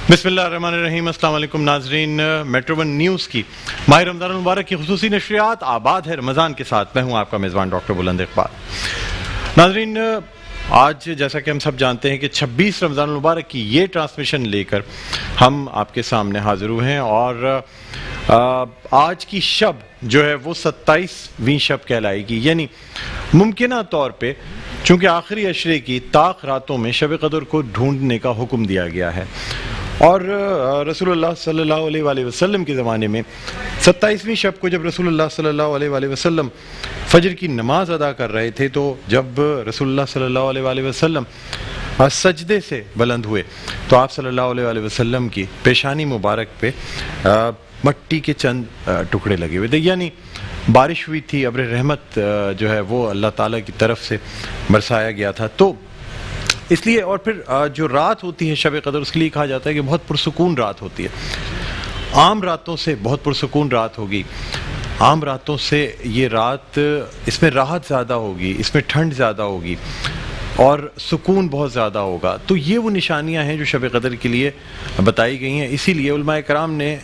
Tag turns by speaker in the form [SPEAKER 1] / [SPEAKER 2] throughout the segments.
[SPEAKER 1] بسم اللہ الرحمن الرحیم۔ السلام علیکم ناظرین، میٹرو ون نیوز کی ماہ رمضان المبارک کی خصوصی نشریات آباد ہے رمضان کے ساتھ میں ہوں آپ کا میزبان ڈاکٹر بلند اقبال۔ ناظرین، آج جیسا کہ ہم سب جانتے ہیں کہ 26 رمضان المبارک کی یہ ٹرانسمیشن لے کر ہم آپ کے سامنے حاضر ہوئے ہیں، اور آج کی شب جو ہے وہ 27ویں شب کہلائے گی، یعنی ممکنہ طور پہ چونکہ آخری عشرے کی طاق راتوں میں شب قدر کو ڈھونڈنے کا حکم دیا گیا ہے، اور رسول اللہ صلی اللہ علیہ وآلہ وسلم کے زمانے میں 27ویں شب کو جب رسول اللہ صلی اللہ علیہ وآلہ وسلم فجر کی نماز ادا کر رہے تھے، تو جب رسول اللہ صلی اللہ علیہ وآلہ وسلم سجدے سے بلند ہوئے تو آپ صلی اللہ علیہ وآلہ وسلم کی پیشانی مبارک پہ مٹی کے چند ٹکڑے لگے ہوئے تھے، یعنی بارش ہوئی تھی، ابر رحمت جو ہے وہ اللہ تعالیٰ کی طرف سے برسایا گیا تھا۔ تو اس لیے، اور پھر جو رات ہوتی ہے شب قدر، اس کے لیے کہا جاتا ہے کہ بہت پرسکون رات ہوتی ہے۔ عام راتوں سے بہت پرسکون رات ہوگی، عام راتوں سے یہ رات، اس میں راحت زیادہ ہوگی، اس میں ٹھنڈ زیادہ ہوگی اور سکون بہت زیادہ ہوگا۔ تو یہ وہ نشانیاں ہیں جو شب قدر کے لیے بتائی گئی ہیں۔ اسی لیے علماء کرام نے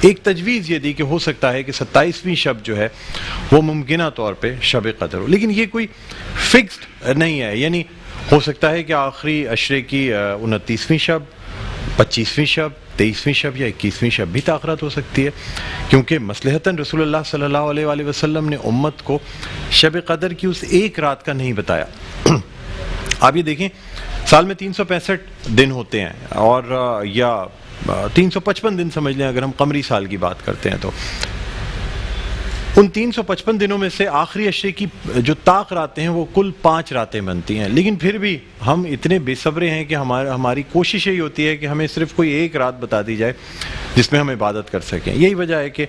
[SPEAKER 1] ایک تجویز یہ دی کہ ہو سکتا ہے کہ 27ویں شب جو ہے وہ ممکنہ طور پہ شب قدر ہو، لیکن یہ کوئی فکسڈ نہیں ہے، یعنی ہو سکتا ہے کہ آخری عشرے کی 29ویں شب، 25ویں شب، 23ویں شب یا 21ویں شب بھی تاخرات ہو سکتی ہے، کیونکہ مصلحتاً رسول اللہ صلی اللہ علیہ وآلہ وسلم نے امت کو شب قدر کی اس ایک رات کا نہیں بتایا۔ آپ یہ دیکھیں، سال میں 365 دن ہوتے ہیں، اور یا 355 دن سمجھ لیں اگر ہم قمری سال کی بات کرتے ہیں، تو ان 355 دنوں میں سے آخری عشرے کی جو طاق راتیں ہیں وہ کل 5 راتیں بنتی ہیں، لیکن پھر بھی ہم اتنے بے صبرے ہیں کہ ہماری کوشش یہی ہوتی ہے کہ ہمیں صرف کوئی ایک رات بتا دی جائے جس میں ہم عبادت کر سکیں۔ یہی وجہ ہے کہ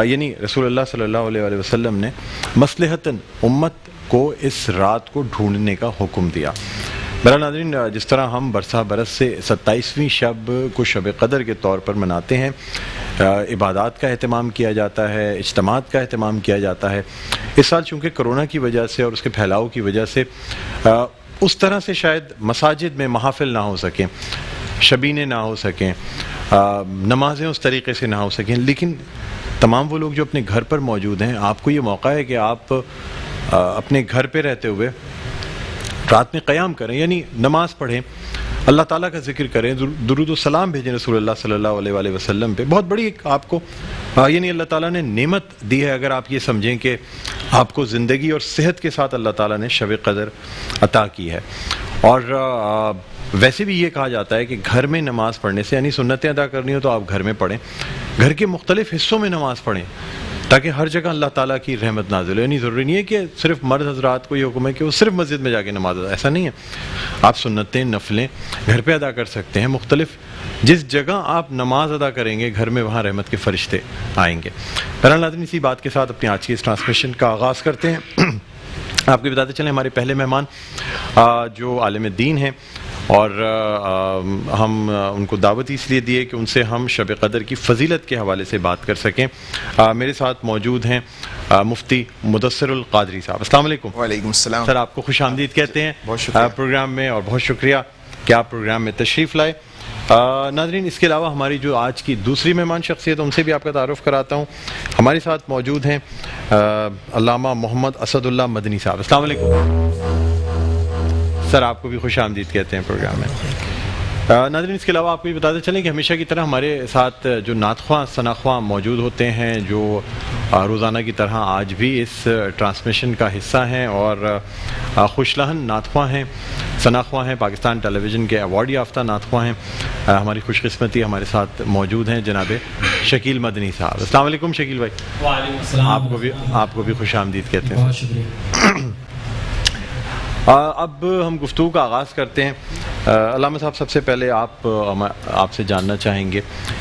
[SPEAKER 1] یعنی رسول اللہ صلی اللہ علیہ وآلہ وسلم نے مصلحتاً امت کو اس رات کو ڈھونڈنے کا حکم دیا۔ بہرحال ناظرین، جس طرح ہم برسہ برس سے 27ویں شب کو شب قدر کے طور پر مناتے ہیں، عبادات کا اہتمام کیا جاتا ہے، اجتماعات کا اہتمام کیا جاتا ہے، اس سال چونکہ کرونا کی وجہ سے اور اس کے پھیلاؤ کی وجہ سے اس طرح سے شاید مساجد میں محافل نہ ہو سکیں، شبینے نہ ہو سکیں، نمازیں اس طریقے سے نہ ہو سکیں، لیکن تمام وہ لوگ جو اپنے گھر پر موجود ہیں، آپ کو یہ موقع ہے کہ آپ اپنے گھر پہ رہتے ہوئے رات میں قیام کریں، یعنی نماز پڑھیں، اللہ تعالیٰ کا ذکر کریں، درود و سلام بھیجیں رسول اللہ صلی اللہ علیہ وآلہ وسلم پہ۔ بہت بڑی ایک آپ کو یعنی اللہ تعالیٰ نے نعمت دی ہے، اگر آپ یہ سمجھیں کہ آپ کو زندگی اور صحت کے ساتھ اللہ تعالیٰ نے شب قدر عطا کی ہے۔ اور ویسے بھی یہ کہا جاتا ہے کہ گھر میں نماز پڑھنے سے، یعنی سنتیں ادا کرنی ہو تو آپ گھر میں پڑھیں، گھر کے مختلف حصوں میں نماز پڑھیں تاکہ ہر جگہ اللہ تعالیٰ کی رحمت نازل ہو۔ یعنی ضروری نہیں ہے کہ صرف مرد حضرات کو یہ حکم ہے کہ وہ صرف مسجد میں جا کے نماز ادا، ایسا نہیں ہے، آپ سنتیں نفلیں گھر پہ ادا کر سکتے ہیں۔ مختلف جس جگہ آپ نماز ادا کریں گے گھر میں، وہاں رحمت کے فرشتے آئیں گے۔ بہرحال ناظرین، اسی بات کے ساتھ اپنی آج کی اس ٹرانسمیشن کا آغاز کرتے ہیں۔ آپ کو بتاتے چلیں، ہمارے پہلے مہمان جو عالم دین ہیں، اور ہم ان کو دعوت اس لیے دیے کہ ان سے ہم شب قدر کی فضیلت کے حوالے سے بات کر سکیں۔ میرے ساتھ موجود ہیں مفتی مدثر القادری صاحب۔ السلام علیکم۔
[SPEAKER 2] وعلیکم السلام
[SPEAKER 1] سر، آپ کو خوش آمدید کہتے ہیں پروگرام میں، اور بہت شکریہ کہ آپ پروگرام میں تشریف لائے۔ ناظرین، اس کے علاوہ ہماری جو آج کی دوسری مہمان شخصیت، ان سے بھی آپ کا تعارف کراتا ہوں۔ ہمارے ساتھ موجود ہیں علامہ محمد اسد اللہ مدنی صاحب۔ السلام علیکم سر، آپ کو بھی خوش آمدید کہتے ہیں پروگرام میں۔ ناظرین، اس کے علاوہ آپ کو یہ بتاتے چلیں کہ ہمیشہ کی طرح ہمارے ساتھ جو نعت خواں ثنا خواں موجود ہوتے ہیں، جو روزانہ کی طرح آج بھی اس ٹرانسمیشن کا حصہ ہیں، اور خوش لہن نعت خواں ہیں، ثنا خواں ہیں، پاکستان ٹیلی ویژن کے ایوارڈ یافتہ نعت خواں ہیں۔ ہماری خوش قسمتی ہمارے ساتھ موجود ہیں جناب شکیل مدنی صاحب۔ السلام علیکم شکیل بھائی۔
[SPEAKER 3] وعلیکم السلام۔
[SPEAKER 1] آپ کو بھی خوش آمدید کہتے ہیں۔
[SPEAKER 3] بہت شکریہ۔
[SPEAKER 1] اب ہم گفتگو کا آغاز کرتے ہیں۔ علامہ صاحب، سب سے پہلے آپ سے جاننا چاہیں گے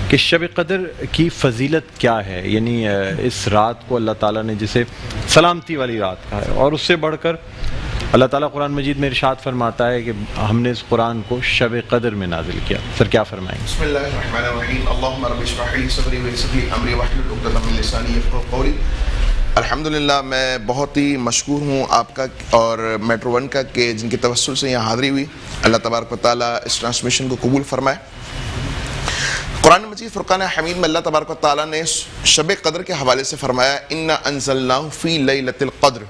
[SPEAKER 1] کہ شب قدر کی فضیلت کیا ہے، یعنی اس رات کو اللہ تعالیٰ نے جسے سلامتی والی رات کہا ہے، اور اس سے بڑھ کر اللہ تعالیٰ قرآن مجید میں ارشاد فرماتا ہے کہ ہم نے اس قرآن کو شب قدر میں نازل کیا۔ سر، کیا فرمائیں گے؟
[SPEAKER 2] بسم اللہ الرحمن الرحیم۔ اللہم رب اشرح لی صدری ویسر لی امری واحلل عقدۃ من لسانی یفقہوا قولی۔ الحمدللہ، میں بہت ہی مشکور ہوں آپ کا اور میٹرو ون کا کہ جن کے توسل سے یہاں حاضری ہوئی۔ اللہ تبارک و تعالیٰ اس ٹرانسمیشن کو قبول فرمائے۔ قرآن مجید فرقان حمید میں اللہ تبارک و تعالیٰ نے شب قدر کے حوالے سے فرمایا انا انزلناہ فی لیلۃ القدر،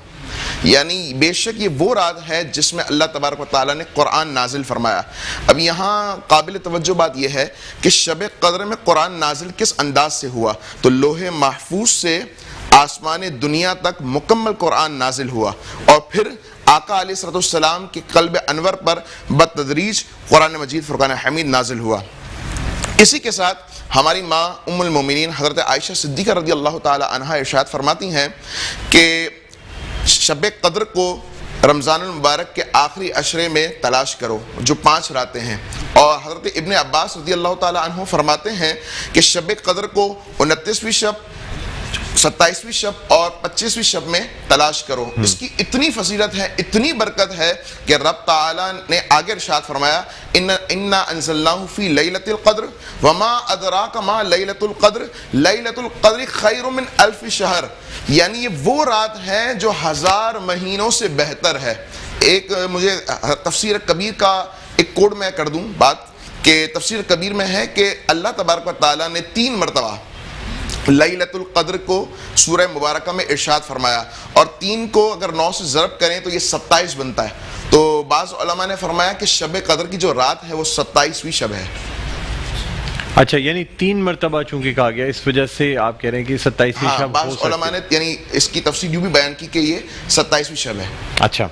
[SPEAKER 2] یعنی بے شک یہ وہ رات ہے جس میں اللہ تبارک و تعالیٰ نے قرآن نازل فرمایا۔ اب یہاں قابل توجہ بات یہ ہے کہ شب قدر میں قرآن نازل کس انداز سے ہوا، تو لوح محفوظ سے آسمان دنیا تک مکمل قرآن نازل ہوا، اور پھر آقا علیہ السلام کے قلب انور پر بتدریج قرآن مجید فرقان حمید نازل ہوا۔ اسی کے ساتھ ہماری ماں ام المومنین حضرت عائشہ صدیقہ رضی اللہ تعالی عنہا ارشاد فرماتی ہیں کہ شب قدر کو رمضان المبارک کے آخری عشرے میں تلاش کرو، جو 5 راتیں ہیں، اور حضرت ابن عباس رضی اللہ تعالی عنہ فرماتے ہیں کہ شب قدر کو 29ویں شب، 27ویں شب اور 25ویں شب میں تلاش کرو۔ اس کی اتنی فضیلت ہے، اتنی برکت ہے کہ رب تعالیٰ نے آگے ارشاد فرمایا انا انزلناہ فی لیلۃ القدر وما ادراک ما لیلۃ القدر لیلۃ القدر خیر من 1000 شہر، یعنی یہ وہ رات ہے جو 1000 مہینوں سے بہتر ہے۔ ایک مجھے تفسیر کبیر کا ایک کوڈ میں کر دوں بات، کہ تفسیر کبیر میں ہے کہ اللہ تبارک و تعالیٰ نے 3 مرتبہ لیلۃ القدر کو سورہ مبارکہ میں ارشاد فرمایا، اور 3 کو اگر 9 سے ضرب کریں تو یہ 27 بنتا ہے۔ تو بعض علماء نے فرمایا کہ شب قدر کی جو رات ہے وہ 27ویں شب ہے۔
[SPEAKER 1] اچھا، یعنی 3 مرتبہ چونکہ کہا گیا، اس وجہ سے آپ کہہ رہے ہیں کہ 27ویں شب ہو
[SPEAKER 2] بعض
[SPEAKER 1] سکتی
[SPEAKER 2] علماء نے یعنی اس کی تفصیل یوں بھی بیان کی کہ یہ 27ویں شب ہے۔
[SPEAKER 1] اچھا،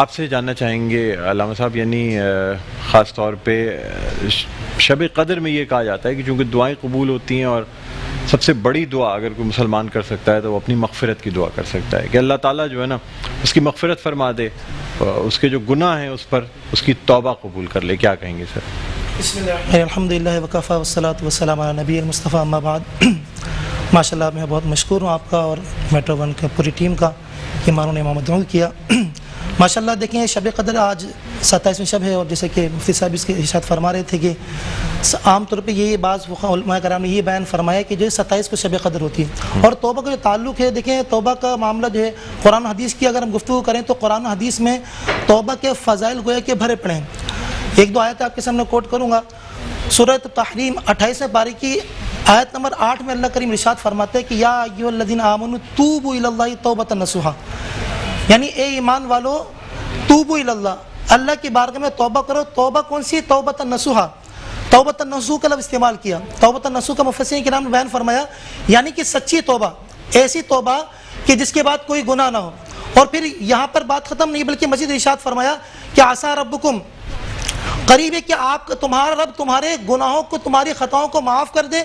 [SPEAKER 1] آپ سے جاننا چاہیں گے علامہ صاحب، یعنی خاص طور پہ شب قدر میں یہ کہا جاتا ہے کہ چونکہ دعائیں قبول ہوتی ہیں، اور سب سے بڑی دعا اگر کوئی مسلمان کر سکتا ہے تو وہ اپنی مغفرت کی دعا کر سکتا ہے کہ اللہ تعالیٰ جو ہے نا اس کی مغفرت فرما دے، اس کے جو گناہ ہیں اس پر اس کی توبہ قبول کر لے۔ کیا کہیں گے سر؟
[SPEAKER 4] بسم اللہ الحمدللہ وکفیٰ والصلاۃ والسلام علی نبی المصطفیٰ اما بعد۔ ماشاءاللہ میں بہت مشکور ہوں آپ کا اور میٹرو ون کی پوری ٹیم کا کہ مانوں نے مدعو کیا۔ ماشاءاللہ دیکھیں شب قدر آج 27ویں شب ہے، اور جیسے کہ مفتی صاحب اس کے ارشاد فرما رہے تھے کہ عام طور پہ یہ بعض علماء کرام نے یہ بیان فرمایا کہ جو 27 کو شب قدر ہوتی ہے، اور توبہ کا جو تعلق ہے، دیکھیں توبہ کا معاملہ جو ہے قرآن حدیث کی اگر ہم گفتگو کریں تو قرآن حدیث میں توبہ کے فضائل گویا کہ بھرے پڑے ہیں۔ 1-2 آیت آپ کے سامنے کوٹ کروں گا۔ سورۃ تحریم 28ویں پارے کی آیت نمبر 8 میں اللہ کریم ارشاد فرماتے ہیں کہ یا ایھا الذین آمنوا توبوا الی اللہ توبۃ نصوحا، یعنی اے ایمان والو توبوا الی اللہ، اللہ کی بارگاہ میں توبہ کرو۔ توبہ کون سی؟ توبۃ نصوحا، توبۃ نصوح کا لفظ استعمال کیا۔ توبۃ نصوح کا مفسرین کرام نے بیان فرمایا یعنی کہ سچی توبہ، ایسی توبہ کہ جس کے بعد کوئی گناہ نہ ہو۔ اور پھر یہاں پر بات ختم نہیں بلکہ مزید ارشاد فرمایا کہ عسیٰ ربکم، قریب ہے کہ آپ تمہارا رب تمہارے گناہوں کو، تمہاری خطاؤں کو معاف کر دے،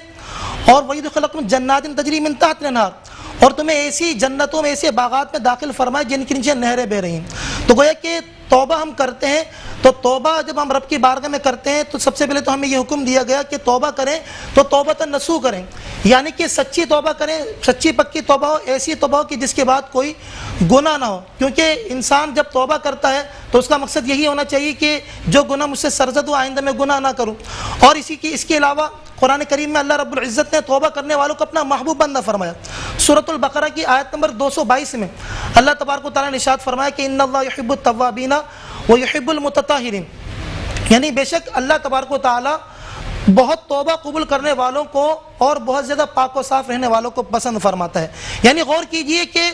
[SPEAKER 4] اور وَيُدْخِلْكُمْ جَنَّاتٍ تَجْرِی مِن تَحْتِهَا الْأَنْہَارُ، اور تمہیں ایسی جنتوں میں، ایسے باغات میں داخل فرمائے جن کے نیچے نہریں بہہ رہی ہیں۔ تو گویا کہ توبہ ہم کرتے ہیں، تو توبہ جب ہم رب کی بارگاہ میں کرتے ہیں تو سب سے پہلے تو ہمیں یہ حکم دیا گیا کہ توبہ کریں تو توبۃ نصوح کریں، یعنی کہ سچی توبہ کریں، سچی پکی توبہ ہو، ایسی توبہ ہو کہ جس کے بعد کوئی گناہ نہ ہو۔ کیونکہ انسان جب توبہ کرتا ہے تو اس کا مقصد یہی ہونا چاہیے کہ جو گناہ مجھ سے سرزد ہو آئندہ میں گناہ نہ کروں۔ اور اس کے علاوہ قرآن کریم میں اللہ رب العزت نے توبہ کرنے والوں کو اپنا محبوب بندہ فرمایا۔ سورۃ البقرہ کی آیت نمبر 222 میں اللہ تبارک و تعالیٰ نے ارشاد فرمایا کہ ان اللہ یحب التوابین ویحب المتطہرین، یعنی بے شک اللہ تبارک و تعالیٰ بہت توبہ قبول کرنے والوں کو اور بہت زیادہ پاک و صاف رہنے والوں کو پسند فرماتا ہے۔ یعنی غور کیجئے کہ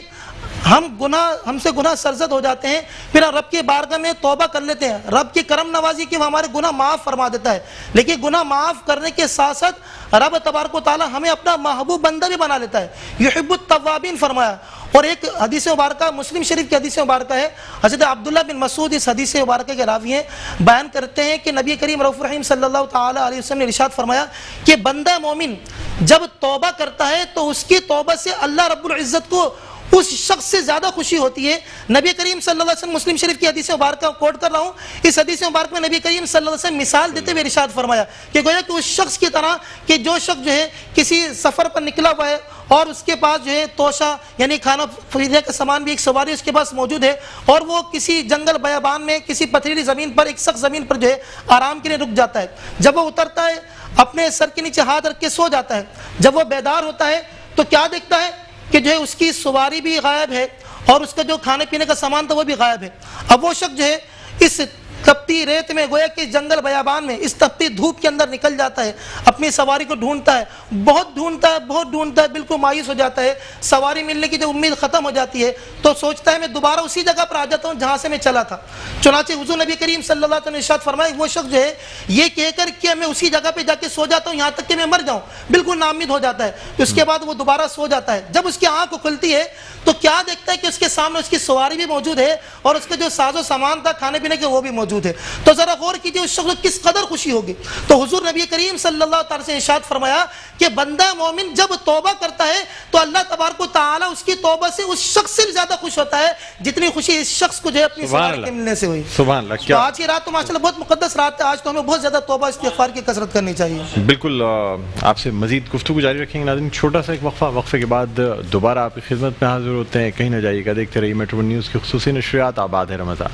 [SPEAKER 4] ہم سے گناہ سرزد ہو جاتے ہیں، پھر ہم رب کی بارگاہ میں توبہ کر لیتے ہیں، رب کی کرم نوازی کی وہ ہمارے گناہ معاف فرما دیتا ہے، لیکن گناہ معاف کرنے کے ساتھ ساتھ رب تبارک و تعالیٰ ہمیں اپنا محبوب بندہ بھی بنا لیتا ہے۔ یحب التوابین فرمایا۔ اور ایک حدیث مبارکہ مسلم شریف کی حدیث مبارکہ ہے، حضرت عبداللہ بن مسعود اس حدیث مبارکہ کے راوی ہیں، بیان کرتے ہیں کہ نبی کریم رؤوف رحیم صلی اللہ تعالی علیہ وسلم نے ارشاد فرمایا کہ بندہ مومن جب توبہ کرتا ہے تو اس کی توبہ سے اللہ رب العزت کو اس شخص سے زیادہ خوشی ہوتی ہے۔ نبی کریم صلی اللہ علیہ وسلم مسلم شریف کی حدیث مبارکہ کوٹ کر رہا ہوں، اس حدیث مبارک میں نبی کریم صلی اللہ علیہ وسلم مثال دیتے ہوئے ارشاد فرمایا کہ گویا کہ اس شخص کی طرح کہ جو شخص جو ہے کسی سفر پر نکلا ہوا ہے اور اس کے پاس جو ہے توشہ یعنی کھانا پینے کا سامان بھی ایک سواری اس کے پاس موجود ہے، اور وہ کسی جنگل بیابان میں کسی پتھریلی زمین پر ایک سخت زمین پر جو ہے آرام کے لیے رک جاتا ہے۔ جب وہ اترتا ہے اپنے سر کے نیچے ہاتھ رکھ کے سو جاتا ہے، جب وہ بیدار ہوتا ہے تو کیا دیکھتا ہے کہ جو ہے اس کی سواری بھی غائب ہے اور اس کا جو کھانے پینے کا سامان تھا وہ بھی غائب ہے۔ اب وہ شخص جو ہے اس تپتی ریت میں گویا کہ جنگل بیابان میں اس تپتی دھوپ کے اندر نکل جاتا ہے, اپنی سواری کو ڈھونڈتا ہے, بہت ڈھونڈتا ہے, بالکل مایوس ہو جاتا ہے. سواری ملنے کی جب امید ختم ہو جاتی ہے تو سوچتا ہے میں دوبارہ اسی جگہ پر آ جاتا ہوں جہاں سے میں چلا تھا. چنانچہ حضور نبی کریم صلی اللہ علیہ وسلم نے ارشاد فرمایا وہ شخص جو ہے یہ کہہ کر کہ میں اسی جگہ پہ جا کے سو جاتا ہوں یہاں تک کہ میں مر جاؤں, بالکل ناامید ہو جاتا ہے. اس کے بعد وہ دوبارہ سو جاتا ہے. جب اس کی آنکھ کھلتی ہے تو کیا دیکھتا ہے کہ اس کے سامنے اس کی سواری بھی موجود ہے اور اس کے جو ساز و سامان تھا کھانے پینے کے وہ بھی موجود ہے. تو ذرا غور کیجئے اس شخص کو کس قدر خوشی ہوگی. تو حضور نبی کریم صلی اللہ تعالی سے ارشاد فرمایا کہ بندہ مومن جب توبہ کرتا ہے تو اللہ تبارک و تعالی اس کی توبہ سے اس شخص سے زیادہ خوش ہوتا ہے جتنی خوشی اس شخص کو جو ہے اپنی سواری کے ملنے سے ہوئی.
[SPEAKER 1] سبحان اللہ.
[SPEAKER 4] تو آج کی رات تو ماشاءاللہ بہت مقدس رات ہے. آج تو ہمیں بہت زیادہ توبہ استغفار کی کثرت کرنی چاہیے.
[SPEAKER 1] بالکل آپ سے مزید گفتگو جاری رکھیں گے. ناظرین چھوٹا سا ایک وقفے کے بعد دوبارہ آپ کی خدمت میں حاضر ہوتے ہیں. کہیں نہ جائیے گا, دیکھتے رہیے میٹرو ون نیوز کی خصوصی نشریات آباد ہے رمضان.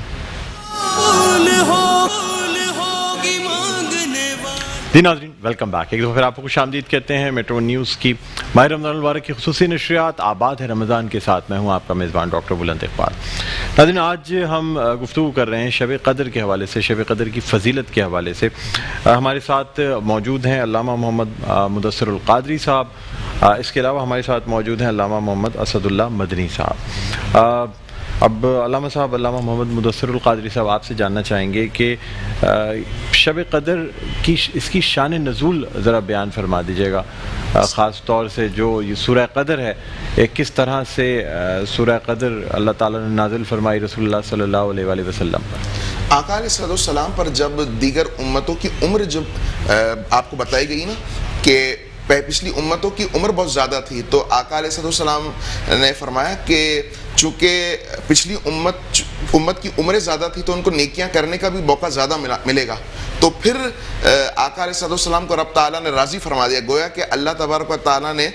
[SPEAKER 1] جی ناظرین ویلکم بیک. ایک دفعہ پھر آپ کو خوش آمدید کہتے ہیں میٹرو ون نیوز کی ماہ رمضان المبارک کی خصوصی نشریات آباد ہے رمضان کے ساتھ. میں ہوں آپ کا میزبان ڈاکٹر بلند اقبال. ناظرین آج ہم گفتگو کر رہے ہیں شب قدر کے حوالے سے, شب قدر کی فضیلت کے حوالے سے. ہمارے ساتھ موجود ہیں علامہ محمد مدثر القادری صاحب. اس کے علاوہ ہمارے ساتھ موجود ہیں علامہ محمد اسد اللہ مدنی صاحب. اب علامہ صاحب, علامہ محمد مدثر القادری صاحب, آپ سے جاننا چاہیں گے کہ شب قدر کی اس کی شان نزول ذرا بیان فرما دیجیے گا, خاص طور سے جو یہ سورہ قدر ہے کس طرح سے سورہ قدر اللہ تعالیٰ نے نازل فرمائی رسول اللہ صلی اللہ علیہ وآلہ وسلم پر.
[SPEAKER 2] آقا علیہ السلام پر جب دیگر امتوں کی عمر جب آپ کو بتائی گئی نا کہ پچھلی امتوں کی عمر بہت زیادہ تھی, تو آقا علیہ السلام نے فرمایا کہ چونکہ پچھلی امت کی عمریں زیادہ تھی تو ان کو نیکیاں کرنے کا بھی موقع زیادہ ملے گا. تو پھر آقا علیہ السلام کو رب تعالیٰ نے راضی فرما دیا. گویا کہ اللہ تبارک و تعالیٰ نے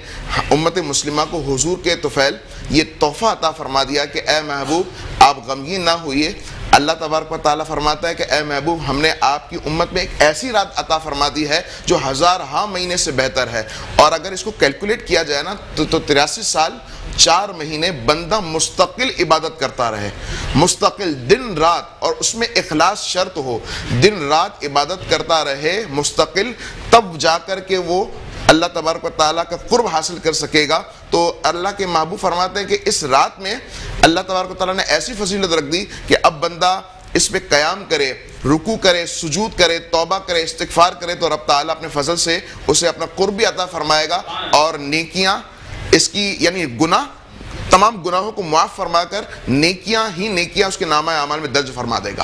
[SPEAKER 2] امت مسلمہ کو حضور کے طفیل یہ تحفہ عطا فرما دیا کہ اے محبوب آپ غمگین نہ ہوئیے. اللہ تبارک و تعالیٰ فرماتا ہے کہ اے محبوب ہم نے آپ کی امت میں ایک ایسی رات عطا فرما دی ہے جو 1000 مہینے سے بہتر ہے. اور اگر اس کو کیلکولیٹ کیا جائے نا تو 83 سال 4 مہینے بندہ مستقل عبادت کرتا رہے, مستقل دن رات, اور اس میں اخلاص شرط ہو, دن رات عبادت کرتا رہے مستقل, تب جا کر کے وہ اللہ تبارک و تعالیٰ کا قرب حاصل کر سکے گا. تو اللہ کے محبوب فرماتے ہیں کہ اس رات میں اللہ تبارک و تعالیٰ نے ایسی فضیلت رکھ دی کہ اب بندہ اس میں قیام کرے, رکوع کرے, سجود کرے, توبہ کرے, استغفار کرے تو رب تعالیٰ اپنے فضل سے اسے اپنا قرب بھی عطا فرمائے گا, اور نیکیاں اس کی یعنی گناہ تمام گناہوں کو معاف فرما کر نیکیاں ہی نیکیاں اس کے نامہ اعمال میں درج فرما دے گا.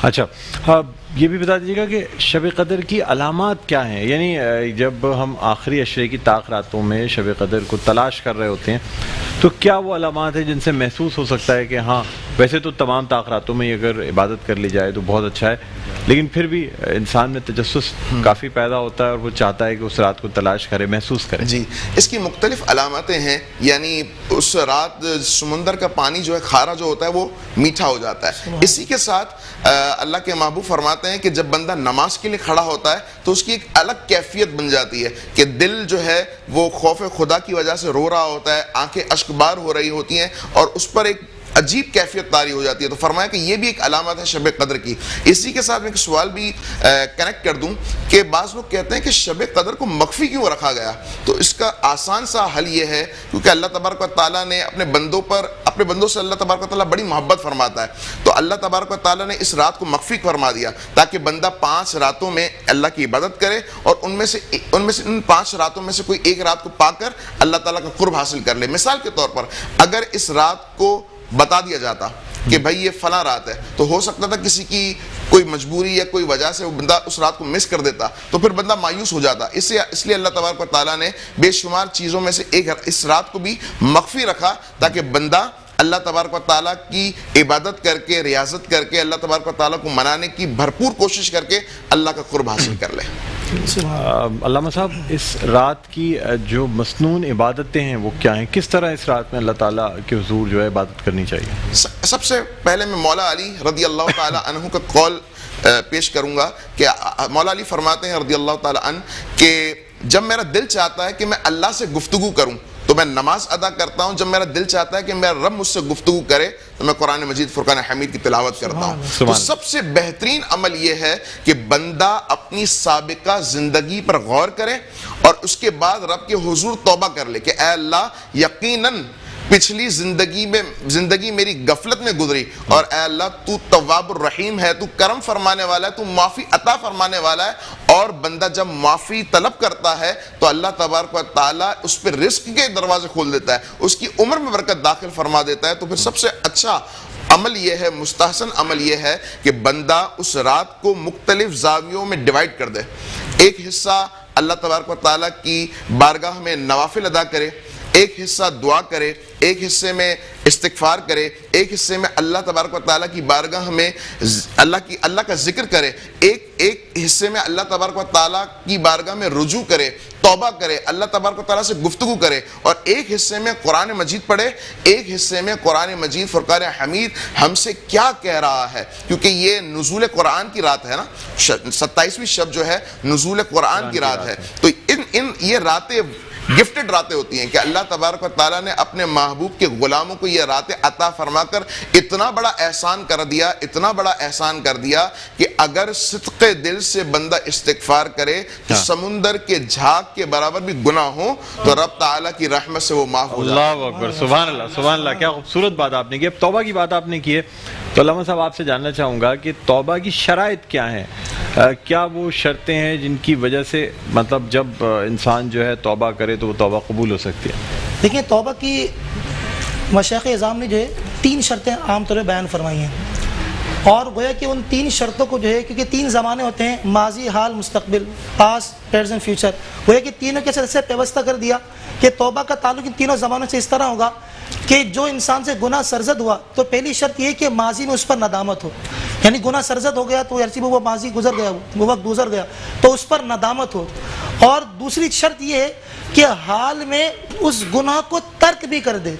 [SPEAKER 1] اچھا یہ بھی بتا دیجیے گا کہ شب قدر کی علامات کیا ہیں. یعنی جب ہم آخری عشرے کی طاق راتوں میں شب قدر کو تلاش کر رہے ہوتے ہیں تو کیا وہ علامات ہیں جن سے محسوس ہو سکتا ہے کہ ہاں ویسے تو تمام طاق راتوں میں اگر عبادت کر لی جائے تو بہت اچھا ہے, لیکن پھر بھی انسان میں تجسس کافی پیدا ہوتا ہے اور وہ چاہتا ہے کہ اس رات کو تلاش کرے, محسوس کرے.
[SPEAKER 2] جی اس کی مختلف علامتیں ہیں. یعنی اس رات سمندر کا پانی جو ہے کھارا جو ہوتا ہے وہ میٹھا ہو جاتا ہے. اسی کے ساتھ اللہ کے محبوب فرماتے ہیں کہ جب بندہ نماز کے لیے کھڑا ہوتا ہے تو اس کی ایک الگ کیفیت بن جاتی ہے کہ دل جو ہے وہ خوف خدا کی وجہ سے رو رہا ہوتا ہے, آنکھیں اشک بار ہو رہی ہوتی ہیں اور اس پر ایک عجیب کیفیت طاری ہو جاتی ہے. تو فرمایا کہ یہ بھی ایک علامت ہے شب قدر کی. اسی کے ساتھ میں ایک سوال بھی کنیکٹ کر دوں کہ بعض لوگ کہتے ہیں کہ شب قدر کو مخفی کیوں رکھا گیا. تو اس کا آسان سا حل یہ ہے کیونکہ اللہ تبارک و تعالیٰ نے اپنے بندوں سے اللہ تبارک و تعالیٰ بڑی محبت فرماتا ہے. تو اللہ تبارک و تعالیٰ نے اس رات کو مخفی فرما دیا تاکہ بندہ 5 راتوں میں اللہ کی عبادت کرے اور ان ان 5 راتوں میں سے کوئی ایک رات کو پا کر اللہ تعالیٰ کا قرب حاصل کر لے. مثال کے طور پر اگر اس رات کو بتا دیا جاتا کہ بھائی یہ فلاں رات ہے تو ہو سکتا تھا کسی کی کوئی مجبوری یا کوئی وجہ سے وہ بندہ اس رات کو مس کر دیتا تو پھر بندہ مایوس ہو جاتا. اس لیے اللہ تبارک و تعالیٰ نے بے شمار چیزوں میں سے ایک اس رات کو بھی مخفی رکھا تاکہ بندہ اللہ تبارک و تعالیٰ کی عبادت کر کے, ریاضت کر کے, اللہ تبارک و تعالیٰ کو منانے کی بھرپور کوشش کر کے اللہ کا قرب حاصل کر لے.
[SPEAKER 1] علامہ صاحب اس رات کی جو مسنون عبادتیں ہیں وہ کیا ہیں, کس طرح اس رات میں اللہ تعالیٰ کے حضور جو ہے عبادت کرنی چاہیے؟
[SPEAKER 2] سب سے پہلے میں مولا علی رضی اللہ تعالیٰ عنہ کا قول پیش کروں گا کہ مولا علی فرماتے ہیں رضی اللہ تعالیٰ عنہ کہ جب میرا دل چاہتا ہے کہ میں اللہ سے گفتگو کروں تو میں نماز ادا کرتا ہوں جب میرا دل چاہتا ہے کہ میرا رب مجھ سے گفتگو کرے تو میں قرآن مجید فرقان حمید کی تلاوت کرتا ہوں. تو سب سے بہترین عمل یہ ہے کہ بندہ اپنی سابقہ زندگی پر غور کرے اور اس کے بعد رب کے حضور توبہ کر لے کہ اے اللہ یقیناً پچھلی زندگی میری غفلت میں گزری اور اے اللہ تو تواب الرحیم ہے, تو کرم فرمانے والا ہے, تو معافی عطا فرمانے والا ہے. اور بندہ جب معافی طلب کرتا ہے تو اللہ تبارک و تعالیٰ اس پہ رزق کے دروازے کھول دیتا ہے, اس کی عمر میں برکت داخل فرما دیتا ہے. تو پھر سب سے اچھا عمل یہ ہے, مستحسن عمل یہ ہے کہ بندہ اس رات کو مختلف زاویوں میں ڈیوائیڈ کر دے. ایک حصہ اللہ تبارک و تعالیٰ کی بارگاہ میں نوافل ادا کرے, ایک حصہ دعا کرے, ایک حصے میں استغفار کرے, ایک حصے میں اللہ تبارک و تعالیٰ کی بارگاہ میں اللہ کا ذکر کرے, ایک حصے میں اللہ تبارک و تعالیٰ کی بارگاہ میں رجوع کرے, توبہ کرے, اللہ تبارک و تعالیٰ سے گفتگو کرے, اور ایک حصے میں قرآن مجید پڑھے, ایک حصے میں قرآن مجید فرقان حمید ہم سے کیا کہہ رہا ہے, کیونکہ یہ نزول قرآن کی رات ہے نا, 27ویں شب جو ہے نزول قرآن کی رات ہے. تو یہ راتیں گفٹڈ راتیں ہوتی ہیں کہ اللہ تبارک و تعالیٰ نے اپنے محبوب کے غلاموں کو یہ راتیں عطا فرما کر اتنا بڑا احسان کر دیا کہ اگر صدق دل سے بندہ استغفار کرے تو سمندر کے جھاگ کے برابر بھی گناہ ہو تو رب تعالیٰ کی رحمت سے وہ معاف ہو جاتا ہے.
[SPEAKER 1] اللہ اکبر, سبحان اللہ, سبحان اللہ. کیا خوبصورت بات آپ نے کی. اب توبہ کی بات آپ نے کی ہے تو علامہ صاحب آپ سے جاننا چاہوں گا کہ توبہ کی شرائط کیا ہیں, کیا وہ شرطیں ہیں جن کی وجہ سے مطلب جب انسان جو ہے توبہ کرے تو وہ توبہ قبول ہو سکتی ہے؟
[SPEAKER 4] دیکھیں, توبہ کی مشائخ اعظام نے جو ہے 3 شرطیں عام طور پہ بیان فرمائی ہیں, اور گویا کہ ان 3 شرطوں کو جو ہے, کیونکہ 3 زمانے ہوتے ہیں, ماضی, حال, مستقبل, پاسٹ, پریزنٹ, فیوچر, گویا کہ تینوں کے ساتھ سے پیوستہ کر دیا کہ توبہ کا تعلق ان تینوں زمانوں سے اس طرح ہوگا کہ جو انسان سے گناہ سرزد ہوا تو پہلی شرط یہ کہ ماضی میں اس پر ندامت ہو, یعنی گناہ سرزد ہو گیا تو وہ ماضی گزر گیا, وہ وقت گزر گیا تو اس پر ندامت ہو. اور دوسری شرط یہ ہے کہ حال میں اس گناہ کو ترک بھی کر دے.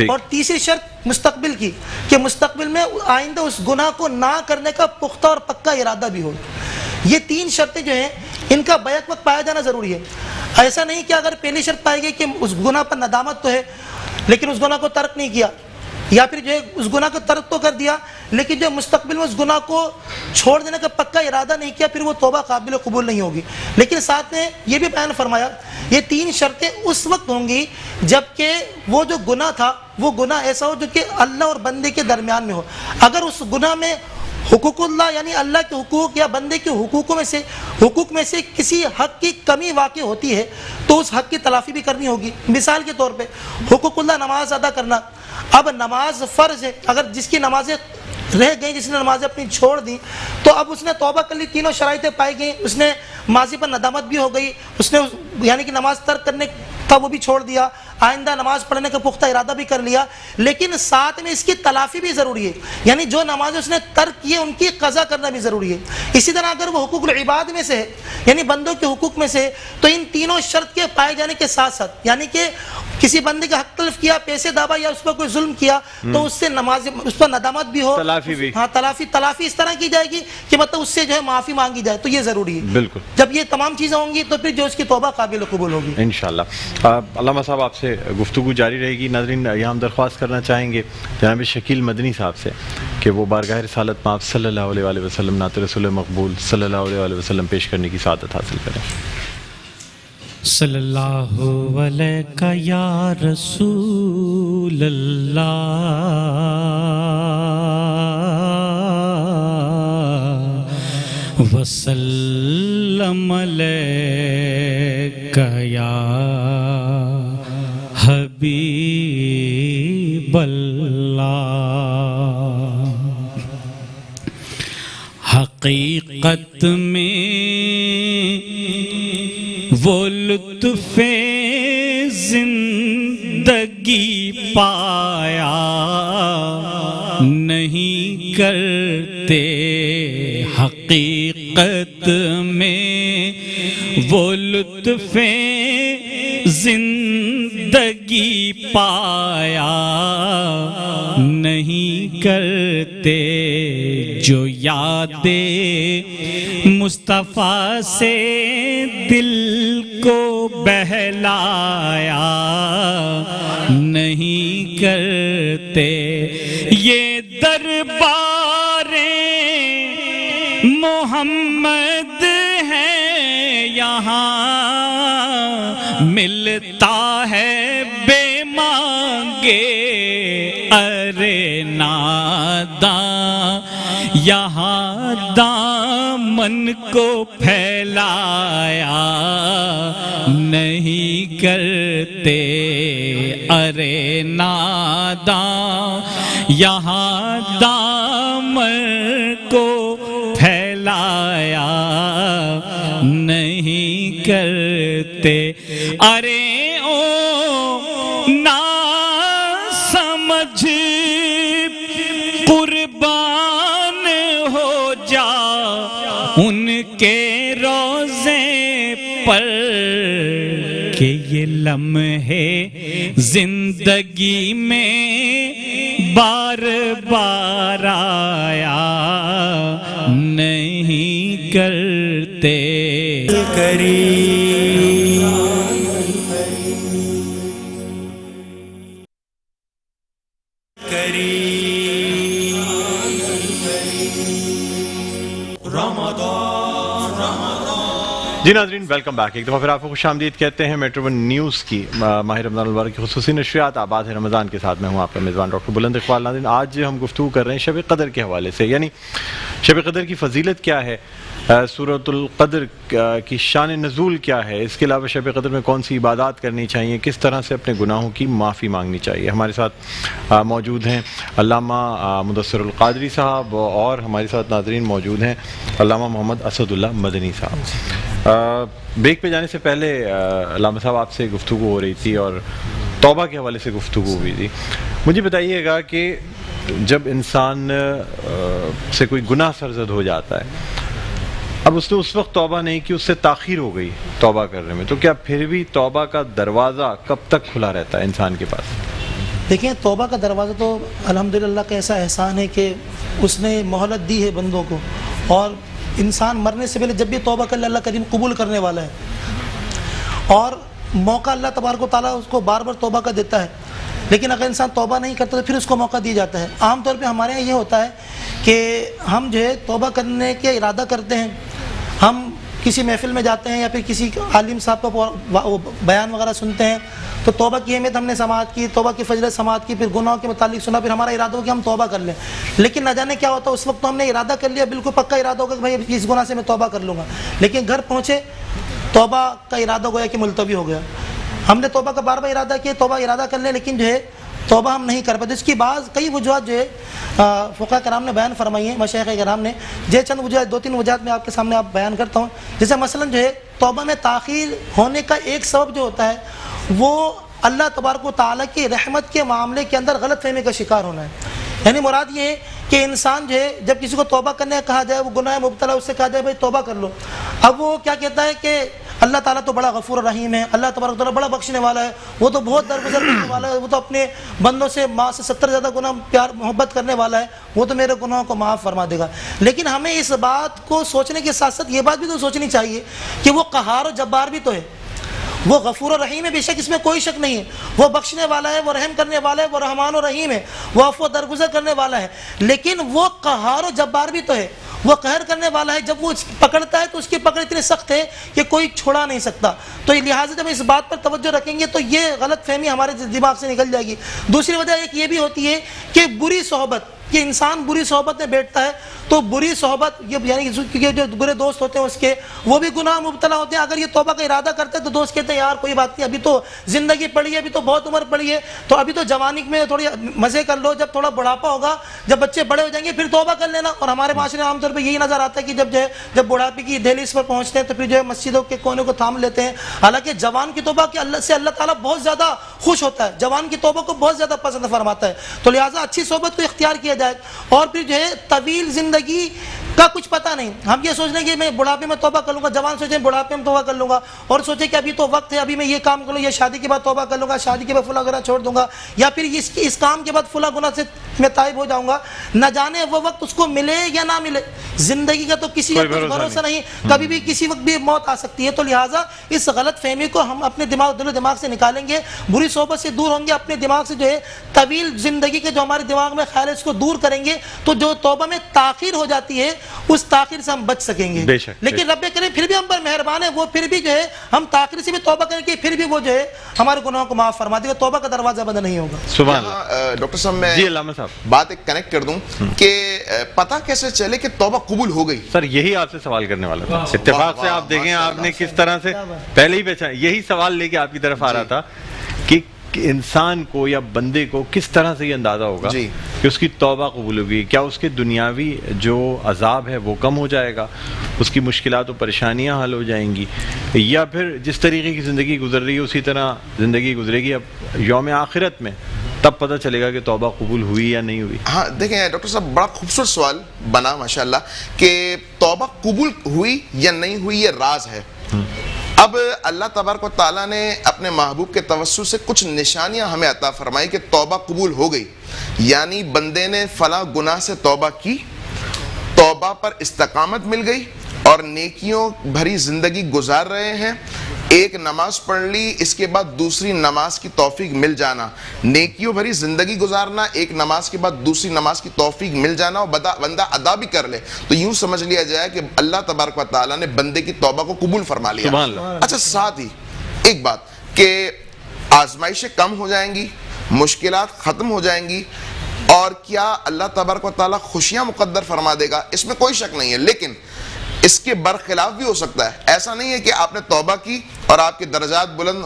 [SPEAKER 4] اور تیسری شرط مستقبل کی کہ مستقبل میں آئندہ اس گناہ کو نہ کرنے کا پختہ اور پکا ارادہ بھی ہو. یہ 3 شرطیں جو ہیں ان کا بیک وقت پایا جانا ضروری ہے. ایسا نہیں کہ اگر پہلی شرط پائی گئی کہ اس گناہ پر ندامت تو ہے لیکن اس گناہ کو ترک نہیں کیا, یا پھر جو ہے اس گناہ کو ترک تو کر دیا لیکن جو مستقبل میں اس گناہ کو چھوڑ دینے کا پکا ارادہ نہیں کیا, پھر وہ توبہ قابل قبول نہیں ہوگی. لیکن ساتھ نے یہ بھی بیان فرمایا یہ 3 شرطیں اس وقت ہوں گی جبکہ وہ جو گناہ تھا وہ گناہ ایسا ہو جو کہ اللہ اور بندے کے درمیان میں ہو. اگر اس گناہ میں حقوق اللہ یعنی اللہ کے حقوق یا بندے کے حقوق میں سے کسی حق کی کمی واقع ہوتی ہے تو اس حق کی تلافی بھی کرنی ہوگی. مثال کے طور پہ حقوق اللہ نماز ادا کرنا. اب نماز فرض ہے, اگر جس کی نمازیں رہ گئیں, جس نے نمازیں اپنی چھوڑ دی تو اب اس نے توبہ کر لی, تینوں شرائطیں پائی گئیں, اس نے ماضی پر ندامت بھی ہو گئی, اس نے یعنی کہ نماز ترک کرنے تھا وہ بھی چھوڑ دیا, آئندہ نماز پڑھنے کا پختہ ارادہ بھی کر لیا, لیکن ساتھ میں اس کی تلافی بھی ضروری ہے, یعنی جو نمازیں اس نے ترک کی ان کی قضا کرنا بھی ضروری ہے. اسی طرح اگر وہ حقوق العباد میں سے ہے یعنی بندوں کے حقوق میں سے تو ان تینوں شرط کے پائے جانے کے ساتھ ساتھ یعنی کہ کسی بندے کا حق تلف کیا, پیسے دابا یا اس پر کوئی ظلم کیا تو اس سے نماز اس پر ندامت بھی ہو,
[SPEAKER 1] تلافی بھی,
[SPEAKER 4] ہاں تلافی اس طرح کی جائے گی کہ مطلب اس سے جو ہے معافی مانگی جائے, تو یہ ضروری ہے.
[SPEAKER 1] بالکل,
[SPEAKER 4] جب یہ تمام چیزیں ہوں گی تو پھر جو اس کی توبہ قابل قبول ہوگی
[SPEAKER 1] انشاءاللہ. علامہ صاحب آپ سے گفتگو جاری رہے گی. ناظرین یہاں ہم درخواست کرنا چاہیں گے جناب شکیل مدنی صاحب سے کہ وہ بارگاہ رسالت میں آپ صلی اللہ علیہ وآلہ وسلم نعت رسول مقبول صلی اللہ علیہ وآلہ وسلم پیش کرنے کی سعادت حاصل کریں.
[SPEAKER 3] صلی اللہ علیہ یا رسول اللہ وسلم علیہ یا حبیب اللہ. حقیقت میں وہ لطف زندگی پایا نہیں کرتے. حقیقت میں وہ لطف زندگی پایا نہیں کرتے. جو یاد مصطفیٰ سے دل کو بہلایا نہیں کرتے. یہ درباریں محمد ہے یہاں ملتا ہے بے مانگے ارے ناداں. یہاں دامن کو پھیلایا نہیں کرتے ارے ناداں. یہاں دامن کو پھیلایا نہیں کرتے. ارے او نا سمجھ قربان ہو جا ان کے روزے پر کہ یہ لمحے زندگی میں بار بار آیا نہیں کرتے.
[SPEAKER 1] جی ناظرین ویلکم بیک. ایک دفعہ پھر آپ کو خوش آمدید کہتے ہیں میٹرو ون نیوز کی ماہ رمضان المبارک کی خصوصی نشریات آباد ہے رمضان کے ساتھ. میں ہوں آپ کا میزبان ڈاکٹر بلند اقبال. ناظرین آج ہم گفتگو کر رہے ہیں شب قدر کے حوالے سے, یعنی شب قدر کی فضیلت کیا ہے, سورۃ القدر کی شان نزول کیا ہے, اس کے علاوہ شب قدر میں کون سی عبادات کرنی چاہیے, کس طرح سے اپنے گناہوں کی معافی مانگنی چاہیے. ہمارے ساتھ موجود ہیں علامہ مدثر القادری صاحب اور ہمارے ساتھ ناظرین موجود ہیں علامہ محمد اسد اللہ مدنی صاحب. بریک پہ جانے سے پہلے علامہ صاحب آپ سے گفتگو ہو رہی تھی اور توبہ کے حوالے سے گفتگو ہوئی تھی. مجھے بتائیے گا کہ جب انسان سے کوئی گناہ سرزد ہو جاتا ہے, اب اس نے اس وقت توبہ نہیں کی, اس سے تاخیر ہو گئی توبہ کرنے میں, تو کیا پھر بھی توبہ کا دروازہ کب تک کھلا رہتا ہے انسان کے پاس؟
[SPEAKER 4] دیکھیں توبہ کا دروازہ تو الحمدللہ کا ایسا احسان ہے کہ اس نے مہلت دی ہے بندوں کو, اور انسان مرنے سے پہلے جب بھی توبہ کر لے اللہ کریم قبول کرنے والا ہے, اور موقع اللہ تبارک و تعالیٰ اس کو بار بار توبہ کا دیتا ہے. لیکن اگر انسان توبہ نہیں کرتا تو پھر اس کو موقع دیا جاتا ہے. عام طور پہ ہمارے یہاں یہ ہوتا ہے کہ ہم جو ہے توبہ کرنے کے ارادہ کرتے ہیں, ہم کسی محفل میں جاتے ہیں یا پھر کسی عالم صاحب کا بیان وغیرہ سنتے ہیں تو توبہ کی اہمیت ہم نے سماعت کی, توبہ کی فضیلت سماعت کی, پھر گناہوں کے متعلق سنا, پھر ہمارا ارادہ ہو کہ ہم توبہ کر لیں. لیکن نہ جانے کیا ہوتا ہے, اس وقت تو ہم نے ارادہ کر لیا, بالکل پکا ارادہ ہوگا کہ بھائی اس گناہ سے میں توبہ کر لوں گا, لیکن گھر پہنچے توبہ کا ارادہ گویا کہ ملتوی ہو گیا. ہم نے توبہ کا بار بار ارادہ کیا, توبہ ارادہ کر لیں, لیکن جو ہے توبہ ہم نہیں کر پاتے. اس کی بعض کئی وجوہات جو ہے فقہاء کرام نے بیان فرمائی ہیں, مشائخ کرام نے. جو چند وجوہات, دو تین وجوہات میں آپ کے سامنے بیان کرتا ہوں. جیسے مثلا جو ہے توبہ میں تاخیر ہونے کا ایک سبب جو ہوتا ہے وہ اللہ تبارک و تعالیٰ کی رحمت کے معاملے کے اندر غلط فہمی کا شکار ہونا ہے. یعنی مراد یہ ہے کہ انسان جو ہے جب کسی کو توبہ کرنے کا کہا جائے, وہ گناہ مبتلا, اس سے کہا جائے بھائی توبہ کر لو, اب وہ کیا کہتا ہے کہ اللہ تعالیٰ تو بڑا غفور رحیم ہے, اللہ تبارک و تعالیٰ بڑا بخشنے والا ہے, وہ تو بہت درگزر کرنے والا ہے, وہ تو اپنے بندوں سے ماں سے 70 زیادہ گناہ پیار محبت کرنے والا ہے, وہ تو میرے گناہوں کو معاف فرما دے گا. لیکن ہمیں اس بات کو سوچنے کے ساتھ ساتھ یہ بات بھی تو سوچنی چاہیے کہ وہ قہار و جبار بھی تو ہے, وہ غفور و رحیم ہے, بے شک اس میں کوئی شک نہیں ہے, وہ بخشنے والا ہے, وہ رحم کرنے والا ہے, وہ رحمان و رحیم ہے, وہ عفو درگزر کرنے والا ہے. لیکن وہ قہار و جبار بھی تو ہے, وہ قہر کرنے والا ہے. جب وہ پکڑتا ہے تو اس کی پکڑ اتنی سخت ہے کہ کوئی چھوڑا نہیں سکتا. تو لہٰذا جب اس بات پر توجہ رکھیں گے تو یہ غلط فہمی ہمارے دماغ سے نکل جائے گی. دوسری وجہ ایک یہ بھی ہوتی ہے کہ بری صحبت, کہ انسان بری صحبت میں بیٹھتا ہے تو بری صحبت, یعنی کہ جو برے دوست ہوتے ہیں اس کے, وہ بھی گناہ مبتلا ہوتے ہیں. اگر یہ توبہ کا ارادہ کرتے ہیں تو دوست کہتے ہیں یار کوئی بات نہیں, ابھی تو زندگی پڑی ہے, ابھی تو بہت عمر پڑی ہے, تو ابھی تو جوانی میں تھوڑی مزے کر لو, جب تھوڑا بڑھاپا ہوگا, جب بچے بڑے ہو جائیں گے پھر توبہ کر لینا. اور ہمارے معاشرے میں عام طور پہ یہی نظر آتا ہے کہ جب بڑھاپے کی دہلیز پر پہنچتے ہیں تو پھر جو ہے مسجدوں کے کونے کو تھام لیتے ہیں. حالانکہ جوان کی توبہ کے اللہ تعالیٰ بہت زیادہ خوش ہوتا ہے, جوان کی توبہ کو بہت زیادہ پسند فرماتا ہے. تو لہٰذا اچھی صحبت کو اختیار کیا جائے. اور پھر جو ہے طویل زندگی کا کچھ پتہ نہیں, ہم یہ سوچ لیں کہ میں بڑھاپے میں توبہ کر لوں گا, جوان سوچیں بڑھاپے میں توبہ کر لوں گا, اور سوچیں کہ ابھی تو وقت ہے, ابھی میں یہ کام کر لوں, یہ شادی کے بعد توبہ کر لوں گا, شادی کے بعد فلاں گناہ چھوڑ دوں گا, یا پھر اس کام کے بعد فلاں گناہ سے میں تائب ہو جاؤں گا، نہ جانے وہ وقت اس کو ملے یا نہ ملے. زندگی کا تو کسی کا کچھ بھروسہ نہیں، کبھی بھی کسی وقت بھی موت آ سکتی ہے. تو لہٰذا اس غلط فہمی کو ہم اپنے دل و دماغ سے نکالیں گے، بری صحبت سے دور ہوں گے، اپنے دماغ سے جو ہے طویل زندگی کے جو ہمارے دماغ میں خیال ہے اس کو دور کریں گے، تو جو توبہ میں تاخیر ہو جاتی ہے اس تاخیر سے ہم بچ سکیں گے. لیکن رب کریم پھر بھی ہم پر مہربان ہے، وہ پھر بھی جو ہے ہم تاخیر سے بھی توبہ کریں کہ پھر بھی وہ جو ہے ہمارے گناہوں کو معاف فرما دے گا. توبہ کا دروازہ بند نہیں ہوگا.
[SPEAKER 1] سبحان اللہ.
[SPEAKER 2] ڈاکٹر صاحب میں
[SPEAKER 1] جی علامہ صاحب
[SPEAKER 2] بات ایک کنیکٹ کر دوں کہ پتہ کیسے چلے کہ توبہ قبول ہو گئی؟
[SPEAKER 1] سر یہی آپ سے سوال کرنے والا تھا. اتفاق سے آپ دیکھیں آپ نے کس طرح سے پہلے ہی پہچانا، یہی سوال لے کے آپ کی طرف آ رہا تھا کہ انسان کو یا بندے کو کس طرح سے یہ اندازہ ہوگا کہ اس کی توبہ قبول ہوگی. کیا اس کے دنیاوی جو عذاب ہے وہ کم ہو جائے گا، اس کی مشکلات و پریشانیاں حل ہو جائیں گی، یا پھر جس طریقے کی زندگی گزر رہی ہے اسی طرح زندگی گزرے گی اب یوم آخرت میں، تب پتہ چلے گا کہ توبہ قبول ہوئی یا نہیں ہوئی.
[SPEAKER 2] ہاں دیکھیں ڈاکٹر صاحب بڑا خوبصورت سوال بنا ماشاءاللہ کہ توبہ قبول ہوئی یا نہیں ہوئی یہ راز ہے. اب اللہ تبارک و تعالیٰ نے اپنے محبوب کے توسط سے کچھ نشانیاں ہمیں عطا فرمائی کہ توبہ قبول ہو گئی، یعنی بندے نے فلاں گناہ سے توبہ کی، توبہ پر استقامت مل گئی اور نیکیوں بھری زندگی گزار رہے ہیں. ایک نماز پڑھ لی، اس کے بعد دوسری نماز کی توفیق مل جانا، نیکیوں بھری زندگی گزارنا، ایک نماز کے بعد دوسری نماز کی توفیق مل جانا اور بندہ ادا بھی کر لے، تو یوں سمجھ لیا جائے کہ اللہ تبارک و تعالیٰ نے بندے کی توبہ کو قبول فرما لیا.
[SPEAKER 1] سبحان اللہ.
[SPEAKER 2] اچھا ساتھ ہی ایک بات کہ آزمائشیں کم ہو جائیں گی، مشکلات ختم ہو جائیں گی، اور کیا اللہ تبارک و تعالیٰ خوشیاں مقدر فرما دے گا، اس میں کوئی شک نہیں ہے. لیکن اس کے برخلاف بھی ہو سکتا ہے. ایسا نہیں ہے کہ آپ نے توبہ کی اور آپ کے درجات بلند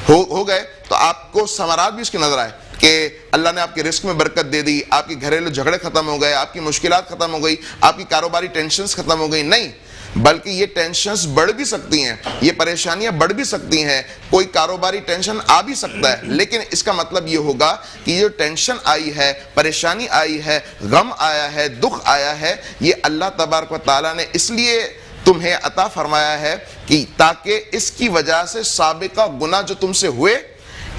[SPEAKER 2] ہو گئے تو آپ کو ثمرات بھی اس کے نظر آئے کہ اللہ نے آپ کے رزق میں برکت دے دی، آپ کے گھریلو جھگڑے ختم ہو گئے، آپ کی مشکلات ختم ہو گئی، آپ کی کاروباری ٹینشنز ختم ہو گئی. نہیں، بلکہ یہ ٹینشنز بڑھ بھی سکتی ہیں، یہ پریشانیاں بڑھ بھی سکتی ہیں، کوئی کاروباری ٹینشن آ بھی سکتا ہے. لیکن اس کا مطلب یہ ہوگا کہ یہ جو ٹینشن آئی ہے، پریشانی آئی ہے، غم آیا ہے، دکھ آیا ہے، یہ اللہ تبارک و تعالیٰ نے اس لیے تمہیں عطا فرمایا ہے کہ تاکہ اس کی وجہ سے سابقہ گناہ جو تم سے ہوئے،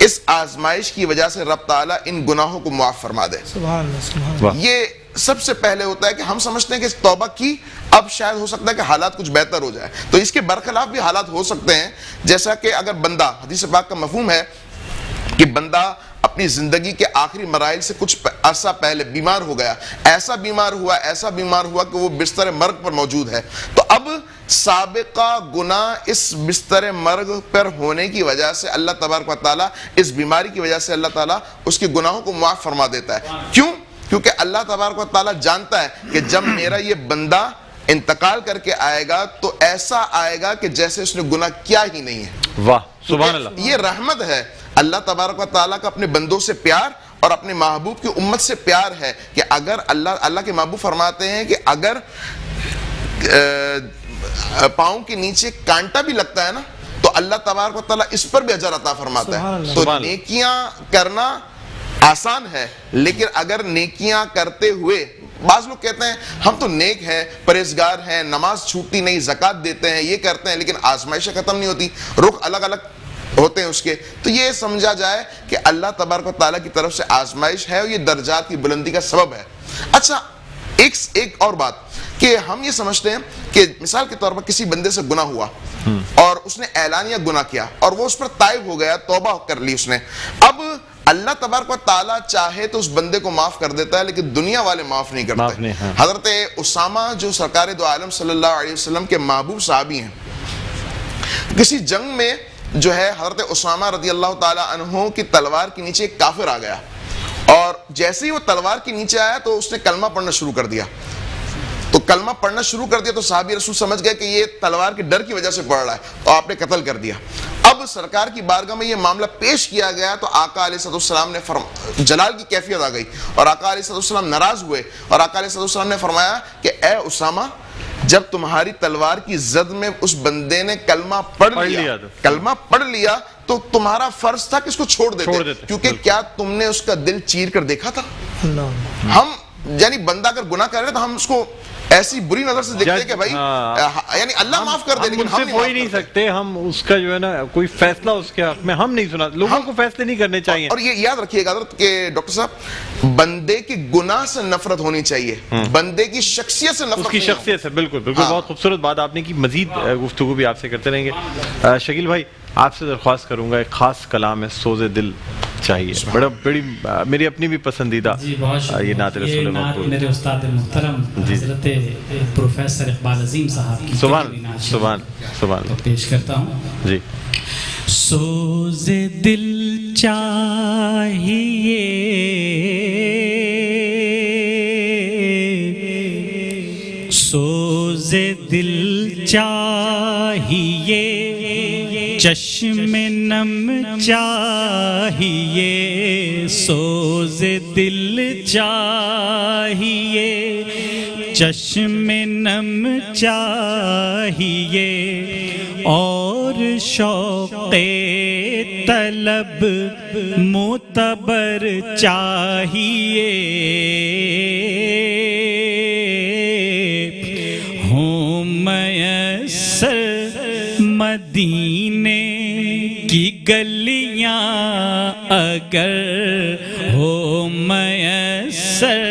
[SPEAKER 2] اس آزمائش کی وجہ سے رب تعالیٰ ان گناہوں کو معاف فرما دے.
[SPEAKER 4] سبحان اللہ سبحان اللہ.
[SPEAKER 2] یہ سب سے پہلے ہوتا ہے کہ ہم سمجھتے ہیں کہ توبہ کی، اب شاید ہو سکتا ہے کہ حالات کچھ بہتر ہو جائے، تو اس کے برخلاف بھی حالات ہو سکتے ہیں. جیسا کہ اگر بندہ، حدیث پاک کا مفہوم ہے کہ بندہ اپنی زندگی کے آخری مراحل سے کچھ عرصہ پہلے بیمار ہو گیا، ایسا بیمار ہوا کہ وہ بستر مرگ پر موجود ہے، تو اب سابقہ گناہ اس بستر مرگ پر ہونے کی وجہ سے اللہ تبارک و تعالیٰ اس بیماری کی وجہ سے اللہ تعالیٰ اس کے گناہوں کو معاف فرما دیتا ہے. کیوں؟ کیونکہ اللہ تبارک و تعالیٰ جانتا ہے کہ جب میرا یہ بندہ انتقال کر کے آئے گا تو ایسا آئے گا کہ جیسے اس نے گناہ کیا ہی نہیں ہے.
[SPEAKER 1] واہ سبحان اللہ.
[SPEAKER 2] یہ رحمت ہے اللہ تبارک و تعالیٰ کا اپنے بندوں سے پیار اور اپنے محبوب کی امت سے پیار ہے کہ اگر اللہ کے محبوب فرماتے ہیں کہ اگر پاؤں کے نیچے کانٹا بھی لگتا ہے نا تو اللہ تبارک و تعالیٰ اس پر بھی اجر عطا فرماتا ہے. تو نیکیاں کرنا آسان ہے، لیکن اگر نیکیاں کرتے ہوئے، بعض لوگ کہتے ہیں ہم تو نیک ہیں، پرہیزگار ہیں، نماز چھوٹتی نہیں، زکوٰۃ دیتے ہیں، یہ کرتے ہیں، لیکن آزمائشیں ختم نہیں ہوتی، رخ الگ الگ ہوتے ہیں اس کے، تو یہ سمجھا جائے کہ اللہ تبارک و تعالیٰ کی طرف سے آزمائش ہے اور یہ درجات کی بلندی کا سبب ہے. اچھا ایک اور بات کہ ہم یہ سمجھتے ہیں کہ مثال کے طور پر کسی بندے سے گناہ ہوا اور اس نے اعلانیہ گناہ کیا اور وہ اس پر تائب ہو گیا، توبہ کر لی اس نے، اب اللہ تبارک و تعالیٰ چاہے تو اس بندے کو معاف کر دیتا ہے لیکن دنیا والے معاف نہیں کرتے. حضرت اسامہ جو سرکار دو عالم صلی اللہ علیہ وسلم کے محبوب صحابی ہیں، کسی جنگ میں جو ہے حضرت اسامہ رضی اللہ تعالی عنہ کی تلوار کے نیچے ایک کافر آ گیا اور جیسے ہی وہ تلوار کے نیچے آیا تو اس نے کلمہ پڑھنا شروع کر دیا. تو کلمہ پڑھنا شروع کر دیا تو صحابی رسول سمجھ گئے کہ یہ تلوار کے ڈر کی وجہ سے پڑھ رہا ہے، تو آپ نے قتل کر دیا. اب سرکار کی بارگاہ میں یہ معاملہ پیش کیا گیا تو آقا علیہ السلام نے جلال کی کیفیت آ گئی اور آقا علیہ السلام ناراض ہوئے اور آقا علیہ السلام نے فرمایا کہ اے اسامہ، جب تمہاری تلوار کی زد میں اس بندے نے کلمہ پڑھ لیا تو تمہارا فرض تھا کہ اس کو چھوڑ دیتے، کیونکہ کیا تم نے اس کا دل چیر کر دیکھا تھا؟ ہم یعنی بندہ اگر گناہ کر رہے تو ہم اس کو ایسی بری نظر سے دیکھتے ہیں کہ بھائی یعنی اللہ معاف کر دے، لیکن ہم
[SPEAKER 1] منصف ہو ہی نہیں سکتے، ہم اس کا جو ہے نا کوئی فیصلہ اس کے حق میں ہم نہیں سنا، لوگوں کو فیصلے نہیں کرنے چاہیے۔
[SPEAKER 2] اور یہ یاد رکھیے گا حضرت کہ ڈاکٹر صاحب، بندے کے گناہ سے نفرت ہونی چاہیے، بندے کی شخصیت سے نفرت،
[SPEAKER 1] اس کی شخصیت سے، بالکل بالکل، بہت خوبصورت بات آپ نے کی۔ مزید گفتگو بھی آپ سے کرتے رہیں گے۔ شکیل بھائی، آپ سے درخواست کروں گا، ایک خاص کلام ہے سوز دل چاہیے، بڑی میری اپنی بھی پسندیدہ یہ نعت رسول مقبول،
[SPEAKER 3] میرے استاد محترم حضرت پروفیسر اقبال عظیم صاحب کی
[SPEAKER 1] سبحان
[SPEAKER 3] پیش کرتا ہوں
[SPEAKER 1] جی۔
[SPEAKER 3] سوز دل چاہیے سوز دل چاہیے، چشم نم چاہیے، سوز دل چاہیے، چشم نم چاہیے، اور شوق طلب معتبر چاہیے، ہوں میسر مدینے کی گلیاں اگر ہو میسر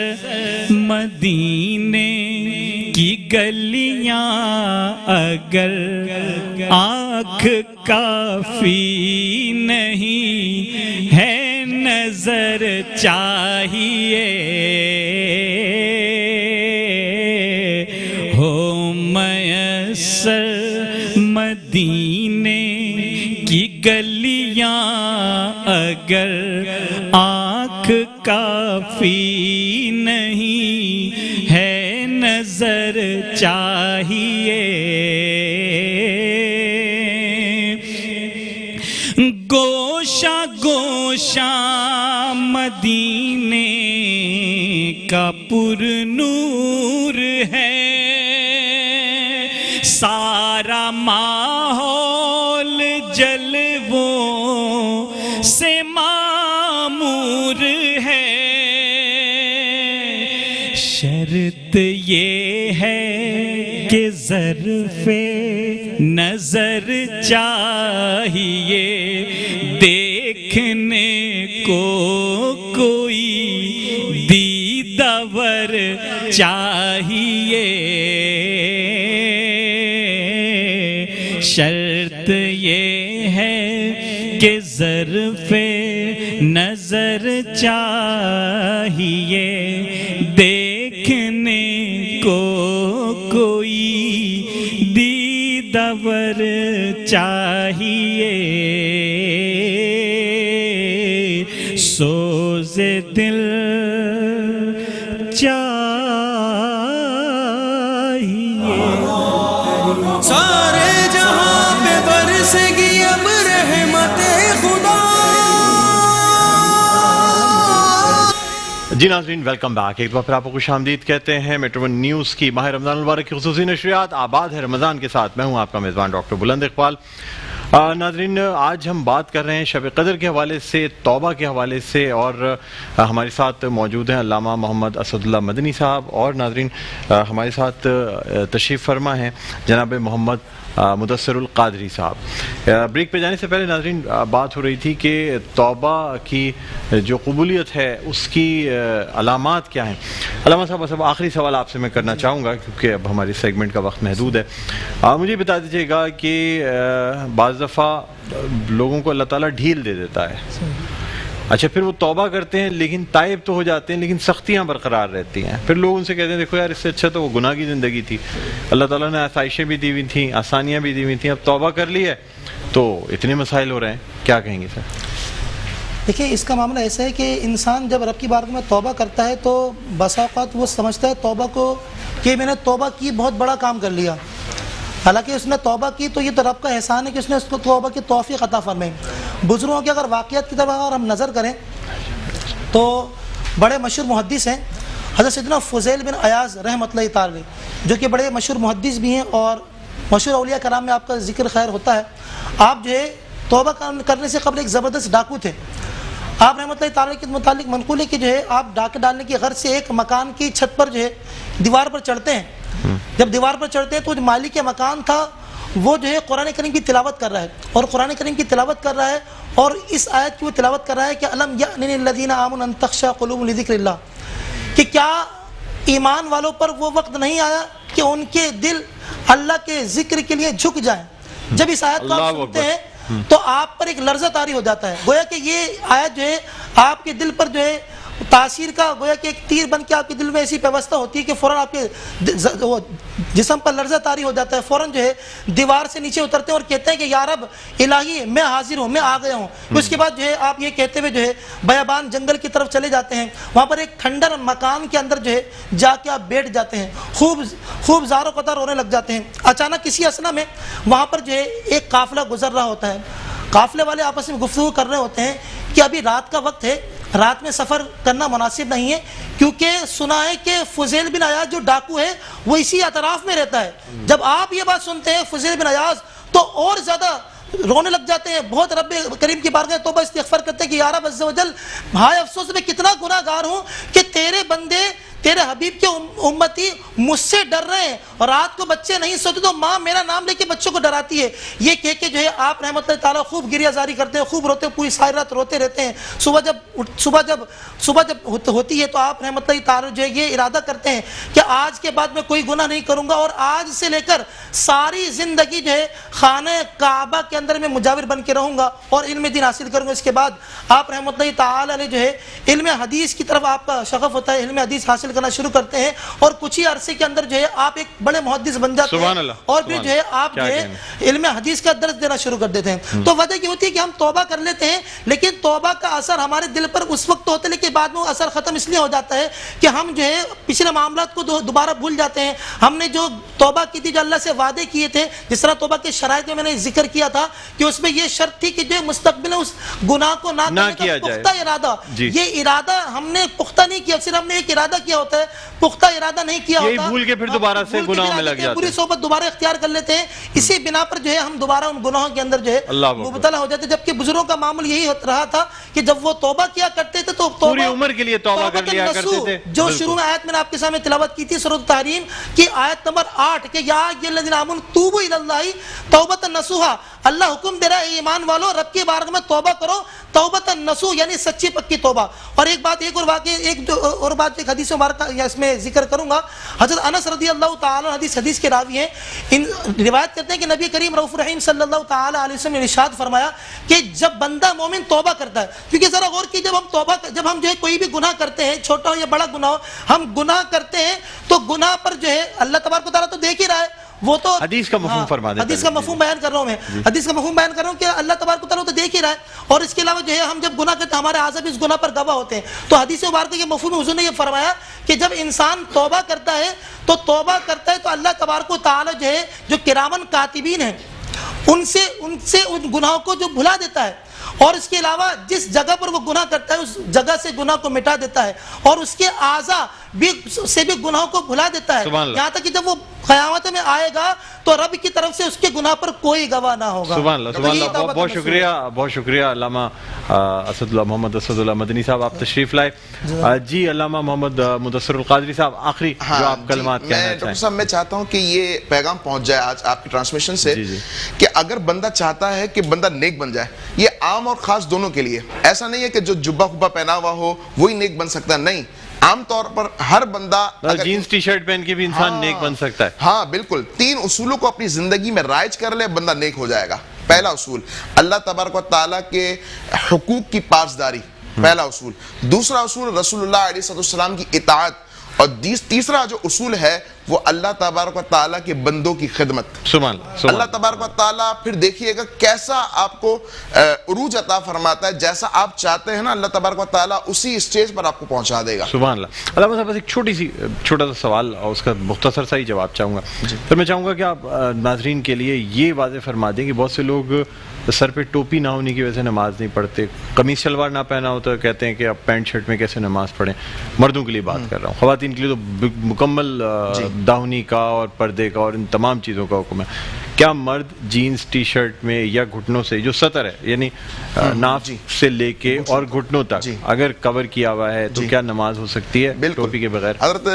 [SPEAKER 3] مدینے کی گلیاں اگر، آنکھ کافی نہیں ہے نظر چاہیے، ہو میسر مدینے کی گلیاں اگر، آنکھ کافی نہیں ہے نظر چاہیے، گوشہ گوشہ مدینے کا پر نور ہے، سارا ماحول جلووں سے معمور ہے، شرط یہ ہے کہ ظرف نظر چاہیے، دیکھنے کو کوئی دیدور چاہیے، شرط یہ ہے کہ ظرف نظر چاہیے، دیکھنے کو کوئی دیدور چاہیے، سوز دل چاہیے،
[SPEAKER 5] سارے جہاں پہ برسے گی اب رحمت خدا۔
[SPEAKER 1] جی ناظرین، ویلکم بیک، ایک بار پھر آپ کو خوش آمدید کہتے ہیں میٹرو ون نیوز کی ماہ رمضان المبارک کی خصوصی نشریات آباد ہے رمضان کے ساتھ، میں ہوں آپ کا میزبان ڈاکٹر بلند اقبال۔ ناظرین، آج ہم بات کر رہے ہیں شب قدر کے حوالے سے، توبہ کے حوالے سے، اور ہمارے ساتھ موجود ہیں علامہ محمد اسد اللہ مدنی صاحب، اور ناظرین ہمارے ساتھ تشریف فرما ہیں جناب محمد مدثر القادری صاحب۔ بریک پہ جانے سے پہلے ناظرین بات ہو رہی تھی کہ توبہ کی جو قبولیت ہے اس کی علامات کیا ہیں۔ علامہ صاحب، اب آخری سوال آپ سے میں کرنا چاہوں گا کیونکہ اب ہماری سیگمنٹ کا وقت محدود ہے، مجھے بتا دیجیے گا کہ بعض دفعہ لوگوں کو اللہ تعالیٰ ڈھیل دے دیتا ہے، اچھا پھر وہ توبہ کرتے ہیں لیکن تائب تو ہو جاتے ہیں لیکن سختیاں برقرار رہتی ہیں، پھر لوگ ان سے کہتے ہیں دیکھو یار اس سے اچھا تو وہ گناہ کی زندگی تھی، اللہ تعالیٰ نے آسائشیں بھی دی ہوئی تھیں، آسانیاں بھی دی ہوئی تھیں، اب توبہ کر لی ہے تو اتنے مسائل ہو رہے ہیں، کیا کہیں گے سر؟
[SPEAKER 4] دیکھیے، اس کا معاملہ ایسا ہے کہ انسان جب رب کی بارگاہ میں توبہ کرتا ہے تو بسا اوقات وہ سمجھتا ہے توبہ کو کہ میں نے توبہ کی، بہت بڑا کام کر لیا، حالانکہ اس نے توبہ کی تو یہ تو رب کا احسان ہے کہ اس نے اس کو توبہ کی توفیق عطا فرمائی۔ بزرگوں کے اگر واقعات کی طرف اگر ہم نظر کریں تو بڑے مشہور محدث ہیں حضرت سیدنا فضیل بن عیاض رحمۃ اللہ تعالی، جو کہ بڑے مشہور محدث بھی ہیں اور مشہور اولیاء کرام میں آپ کا ذکر خیر ہوتا ہے۔ آپ جو ہے توبہ کرنے سے قبل ایک زبردست ڈاکو تھے، آپ رحمۃ اللہ تعالیٰ کے متعلق منقول ہے کہ جو ہے آپ ڈاکے ڈالنے کی غرض سے ایک مکان کی چھت پر جو ہے دیوار پر چڑھتے ہیں. جب دیوار پر چڑھتے ہیں تو جو مالک مکان تھا وہ جو ہے قرآن کریم کی تلاوت کر رہا ہے, اور قرآن کریم کی تلاوت کر رہا ہے, اور اس آیت کی وہ تلاوت کر رہا ہے کہ الم یأن للذین آمنوا ان تخشع قلوبهم لذکر اللہ, کہ کیا ایمان والوں پر وہ وقت نہیں آیا کہ ان کے دل اللہ کے ذکر کے لیے جھک جائیں. جب اس آیت کو آپ سنتے ہیں تو آپ پر ایک لرزہ طاری ہو جاتا ہے, گویا کہ یہ آیت جو ہے آپ کے دل پر جو ہے تاثیر کا گویا کہ ایک تیر بن کے آپ کے دل میں ایسی پیوستہ ہوتی ہے کہ فوراً آپ کے جسم پر لرزہ طاری ہو جاتا ہے, فوراً جو ہے دیوار سے نیچے اترتے ہیں اور کہتے ہیں کہ یا رب الہی میں حاضر ہوں, میں آ گیا ہوں. اس کے بعد جو ہے آپ یہ کہتے ہوئے جو ہے بیابان جنگل کی طرف چلے جاتے ہیں, وہاں پر ایک کھنڈر مکان کے اندر جو ہے جا کے آپ بیٹھ جاتے ہیں, خوب زار و قطار رونے لگ جاتے ہیں. اچانک کسی اثنا میں وہاں پر جو ہے ایک قافلہ گزر رہا ہوتا ہے, قافلے والے آپس میں گفتگو کر رہے ہوتے ہیں کہ ابھی رات کا وقت ہے, رات میں سفر کرنا مناسب نہیں ہے, کیونکہ سنا ہے کہ فضیل بن عیاض جو ڈاکو ہے وہ اسی اطراف میں رہتا ہے. جب آپ یہ بات سنتے ہیں فضیل بن عیاض تو اور زیادہ رونے لگ جاتے ہیں, بہت رب کریم کی بارگاہ توبہ استغفار کرتے ہیں کہ یا رب عز و جل, ہائے افسوس میں کتنا گناہ گار ہوں کہ تیرے بندے تیرے حبیب کے امتی مجھ سے ڈر رہے ہیں, اور رات کو بچے نہیں سوتے تو ماں میرا نام لے کے بچوں کو ڈراتی ہے. یہ کہہ کے جو ہے آپ رحمۃ اللہ تعالیٰ خوب گریہ زاری کرتے ہیں, خوب روتے ہیں, پوری ساری رات روتے رہتے ہیں. صبح جب ہوتی ہے تو آپ رحمۃ اللہ تعالیٰ جو ہے یہ ارادہ کرتے ہیں کہ آج کے بعد میں کوئی گناہ نہیں کروں گا, اور آج سے لے کر ساری زندگی جو ہے خانہ کعبہ کے اندر میں مجاور بن کے رہوں گا اور علم دین حاصل کروں گا. اس کے بعد آپ رحمۃ اللہ تعالیٰ جو ہے علم حدیث کی طرف آپ کا شغف ہوتا ہے, علم حدیث حاصل کرنا شروع کرتے ہیں, اور کچھ ہی عرصے کے اندر جو ہے آپ ایک بڑے محدث بن جاتے ہیں, اور پھر جو ہے آپ جو ہے علم حدیث کا درس دینا شروع کر دیتے ہیں. تو وجہ یہ ہوتی ہے کہ ہم توبہ کر لیتے ہیں, لیکن توبہ کا اثر ہمارے دل پر اس وقت ہوتا ہے, لیکن بعد میں وہ اثر ختم اس لیے ہو جاتا ہے کہ ہم جو ہے پچھلے معاملات کو دوبارہ بھول جاتے ہیں. ہم نے جو توبہ کی تھی, جو اللہ سے وعدے کیے تھے, جس طرح توبہ کے شرائط میں نے ذکر کیا تھا کہ اس میں یہ شرط تھی کہ جو مستقبل میں اس گناہ کو نہ کرنے کا پختہ ارادہ, یہ ارادہ ہم نے پختہ نہیں کیا, صرف ہم نے ایک ارادہ کیا ہوتا ہے, پختہ ارادہ نہیں کیا ہوتا,
[SPEAKER 1] یہی بھول کے پھر دوبارہ سے گناہوں میں لگ جاتے ہیں,
[SPEAKER 4] پوری صحبت دوبارہ اختیار کر لیتے ہیں. اسی بنا پر جو ہے ہم دوبارہ ان گناہوں کے اندر جو ہے مبتلا ہو جاتے ہیں. جبکہ بزرگوں کا معمول یہی رہا تھا کہ جب وہ توبہ کیا کرتے تھے تو
[SPEAKER 1] پوری عمر کے لیے توبہ کر لیا کرتے تھے.
[SPEAKER 4] جو شروع میں آیت میں نے آپ کے سامنے تلاوت کی تھی سورۃ التحریم کی آیت نمبر 8 کہ یا ایھا الذین آمنوا توبوا الی اللہ توبۃ نصوحا, اللہ حکم دے رہا ہے ایمان والو رب کی بارگاہ میں توبہ کرو, توبۃ نصوح یعنی سچی پکی توبہ. اور ایک بات ایک حدیث مبارکہ اس میں ذکر کروں گا. حضرت انس رضی اللہ تعالی عنہ حدیث کے راوی ہیں, روایت کرتے ہیں کہ نبی کریم رؤوف رحیم صلی اللہ تعالی علیہ وسلم نے ارشاد فرمایا کہ جب بندہ مومن توبہ کرتا ہے, کیونکہ ذرا غور کی جب ہم جو ہے کوئی بھی گناہ کرتے ہیں, چھوٹا ہو یا بڑا گناہ ہو, ہم گناہ کرتے ہیں تو گناہ پر جو ہے اللہ تبارک و تعالیٰ تو دیکھ ہی رہا ہے, وہ تو
[SPEAKER 1] حدیث کا مفہوم فرما دیں,
[SPEAKER 4] حدیث کا مفہوم بیان کر رہا ہوں میں, حدیث کا مفہوم بیان کر رہا ہوں کہ اللہ تبارک و تعالیٰ تو دیکھ ہی رہا ہے, اور اس کے علاوہ جو ہے ہم جب گناہ کرتے ہیں ہمارے اعضاء بھی اس گناہ پر گواہ ہوتے ہیں. تو حدیث مبارکہ کے مفہوم حضور نے یہ فرمایا کہ جب انسان توبہ کرتا ہے تو اللہ تبارک و تعالیٰ جو ہے جو کرامن کاتبین ہیں ان سے ان گناہوں کو جو بھلا دیتا ہے, اور اس کے علاوہ جس جگہ پر وہ گناہ کرتا ہے اس جگہ سے گناہ کو مٹا دیتا ہے, اور اس کے اعضاء سے بھی گناہوں کو بھلا دیتا ہے, یہاں تک کہ جب وہ قیامت میں آئے گا تو رب کی طرف سے اس کے گناہ پر کوئی گواہ نہ ہوگا.
[SPEAKER 1] سبحان اللہ, بہت شکریہ علامہ اسد اللہ محمد اسد اللہ مدنی صاحب, آپ تشریف لائے. جی علامہ محمد مدثر القادری صاحب, آخری جو آپ کلمات کہنا چاہیں.
[SPEAKER 2] ڈاکٹر صاحب میں چاہتا ہوں کہ یہ پیغام پہنچ جائے آج آپ کی ٹرانسمیشن سے کہ اگر بندہ چاہتا ہے کہ بندہ نیک بن جائے, یہ عام اور خاص دونوں کے لیے, ایسا نہیں ہے کہ جو جبہ خبہ پہنا ہوا ہو وہی نیک بن سکتا ہے, نہیں, عام طور پر ہر بندہ
[SPEAKER 1] جینز ٹی شرٹ پہن کے بھی انسان نیک بن سکتا ہے.
[SPEAKER 2] ہاں بالکل, 3 اصولوں کو اپنی زندگی میں رائج کر لے بندہ نیک ہو جائے گا. پہلا اصول اللہ تبارک و تعالیٰ کے حقوق کی پاسداری, پہلا اصول. دوسرا اصول رسول اللہ علیہ السلام کی اطاعت, اور تیسرا جو اصول ہے وہ اللہ تبارک و تعالیٰ کے بندوں کی خدمت.
[SPEAKER 1] سبحان
[SPEAKER 2] اللہ تبارک و تعالیٰ پھر دیکھیے گا کیسا آپ کو عروج عطا فرماتا ہے, جیسا آپ چاہتے ہیں نا اللہ تبارک و تعالیٰ اسی اسٹیج پر آپ کو پہنچا دے گا.
[SPEAKER 1] سبحان اللہ. علامہ صاحب بس ایک چھوٹا سا سوال, اور اس کا مختصر سا ہی جواب چاہوں گا. پھر میں چاہوں گا کہ آپ ناظرین کے لیے یہ واضح فرما دیں کہ بہت سے لوگ سر پہ ٹوپی نہ ہونے کی وجہ سے نماز نہیں پڑھتے, قمیص شلوار نہ پہنا ہو تو کہتے ہیں کہ اب پینٹ شرٹ میں کیسے نماز پڑھیں. مردوں کے لیے بات کر رہا ہوں, خواتین کے لیے تو مکمل داہنی کا اور پردے کا اور ان تمام چیزوں کا حکم ہے. کیا مرد جینز ٹی شرٹ میں یا گھٹنوں سے جو سطر ہے یعنی ناف سے لے کے اور گھٹنوں تک اگر کور کیا ہوا ہے تو کیا نماز ہو سکتی ہے ٹوپی کے بغیر؟
[SPEAKER 2] حضرت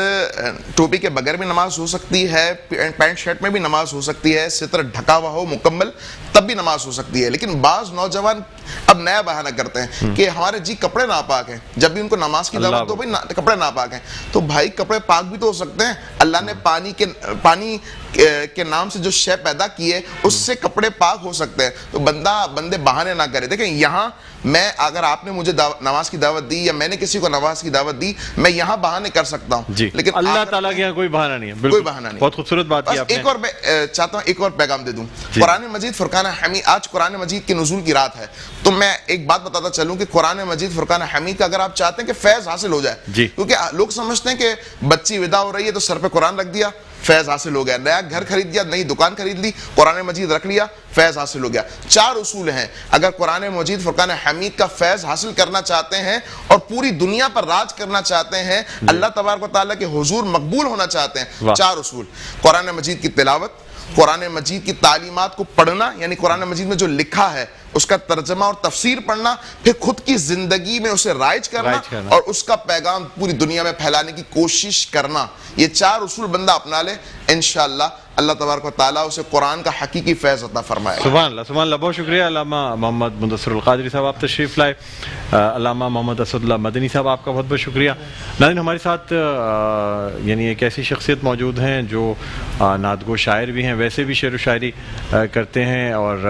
[SPEAKER 2] ٹوپی کے بغیر بھی نماز ہو سکتی ہے، پینٹ شرٹ میں بھی نماز ہو سکتی ہے، ستر ڈھکا ہوا ہو مکمل تب بھی نماز ہو سکتی ہے. لیکن بعض نوجوان اب نیا بہانہ کرتے ہیں کہ ہمارے جی کپڑے ناپاک ہیں، جب بھی ان کو نماز کی دعوت دو بھائی کپڑے ناپاک ہیں، تو بھائی کپڑے پاک بھی تو ہو سکتے ہیں. اللہ نے پانی کے نام سے جو شے پیدا کی ہے اس سے کپڑے پاک ہو سکتے ہیں. تو بندے بہانے نہ کرے. دیکھیں یہاں میں اگر آپ نے مجھے نماز کی دعوت دی یا میں نے کسی کو نماز کی دعوت دی، میں یہاں بہانے کر سکتا ہوں
[SPEAKER 1] جی.
[SPEAKER 2] لیکن
[SPEAKER 1] اللہ تعالیٰ کے یہاں کوئی بہانہ نہیں ہے،
[SPEAKER 2] کوئی بہانہ نہیں.
[SPEAKER 1] بہت خوبصورت بات کی آپ نے.
[SPEAKER 2] ایک اور میں چاہتا ہوں ایک اور پیغام دے دوں. قرآن مجید فرقان حمید، آج قرآن مجید کی نزول کی رات ہے، تو میں ایک بات بتاتا چلوں کہ قرآن مجید فرقان حمید کا اگر آپ چاہتے ہیں کہ فیض حاصل ہو جائے، کیونکہ لوگ سمجھتے ہیں کہ بچی ودا ہو رہی ہے تو سر پہ قرآن رکھ دیا فیض حاصل ہو گیا، نیا گھر خرید دیا، نئی دکان خرید لی، قرآن مجید رکھ لیا فیض حاصل ہو گیا. 4 اصول ہیں اگر قرآن مجید فرقان حمید کا فیض حاصل کرنا چاہتے ہیں اور پوری دنیا پر راج کرنا چاہتے ہیں، اللہ تبارک و تعالیٰ کے حضور مقبول ہونا چاہتے ہیں. 4 اصول: قرآن مجید کی تلاوت، قرآن مجید کی تعلیمات کو پڑھنا، یعنی قرآن مجید میں جو لکھا ہے اس کا ترجمہ اور تفسیر پڑھنا، پھر خود کی زندگی میں اسے رائج کرنا اور اس کا پیغام پوری دنیا میں پھیلانے کی کوشش کرنا. یہ 4 اصول بندہ اپنا لے، انشاءاللہ اللہ تبارک و تعالیٰ اسے قرآن کا حقیقی فیض عطا فرمائے.
[SPEAKER 1] سبحان اللہ سبحان اللہ. بہت شکریہ علامہ محمد مدثر القادری صاحب، آپ تشریف لائے. علامہ محمد اسد اللہ مدنی صاحب، آپ کا بہت بہت شکریہ. ناظرین، ہمارے ساتھ یعنی ایک ایسی شخصیت موجود ہیں جو نعت گو شاعر بھی ہیں، ویسے بھی شعر و شاعری کرتے ہیں، اور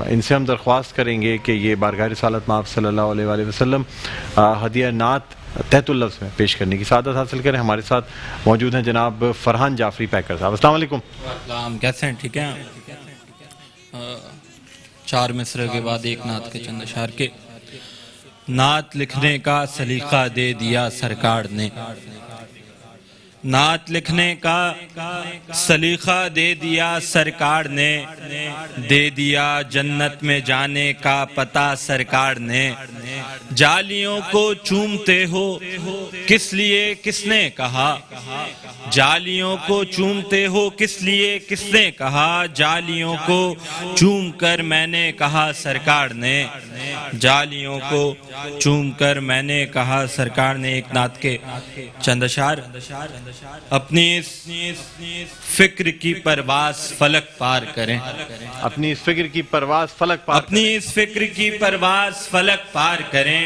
[SPEAKER 1] ان سے ہم درخواست کریں گے کہ یہ بارگاہ رسالت مآب صلی اللہ علیہ وآلہ وسلم ہدیہ نعت تحت اللفظ میں پیش کرنے کی سعادت حاصل کریں. ہمارے ساتھ موجود ہیں جناب فرحان جعفری پیکر صاحب. السلام علیکم.
[SPEAKER 6] کیسے ہیں؟ ٹھیک ہیں. 4 مصرع کے بعد ایک نعت کے چند اشعار کے. نعت لکھنے کا سلیقہ دے دیا سرکار نے، نعت لکھنے کا سلیقہ دے دیا سرکار نے، دے دیا جنت میں جانے کا پتہ سرکار نے. جالیوں کو چومتے ہو کس لیے کس نے کہا، جالیوں کو چومتے ہو کس لیے کس نے کہا، جالیوں کو چوم کر میں نے کہا سرکار نے، جالیوں کو چوم کر میں نے کہا سرکار نے. ایک نعت کے چند اشعار. اپنی اس فکر کی پرواز فلک پار کریں،
[SPEAKER 1] اپنی اس فکر کی پرواز فلک پار
[SPEAKER 6] اپنی اس فکر کی پرواز فلک پار کریں.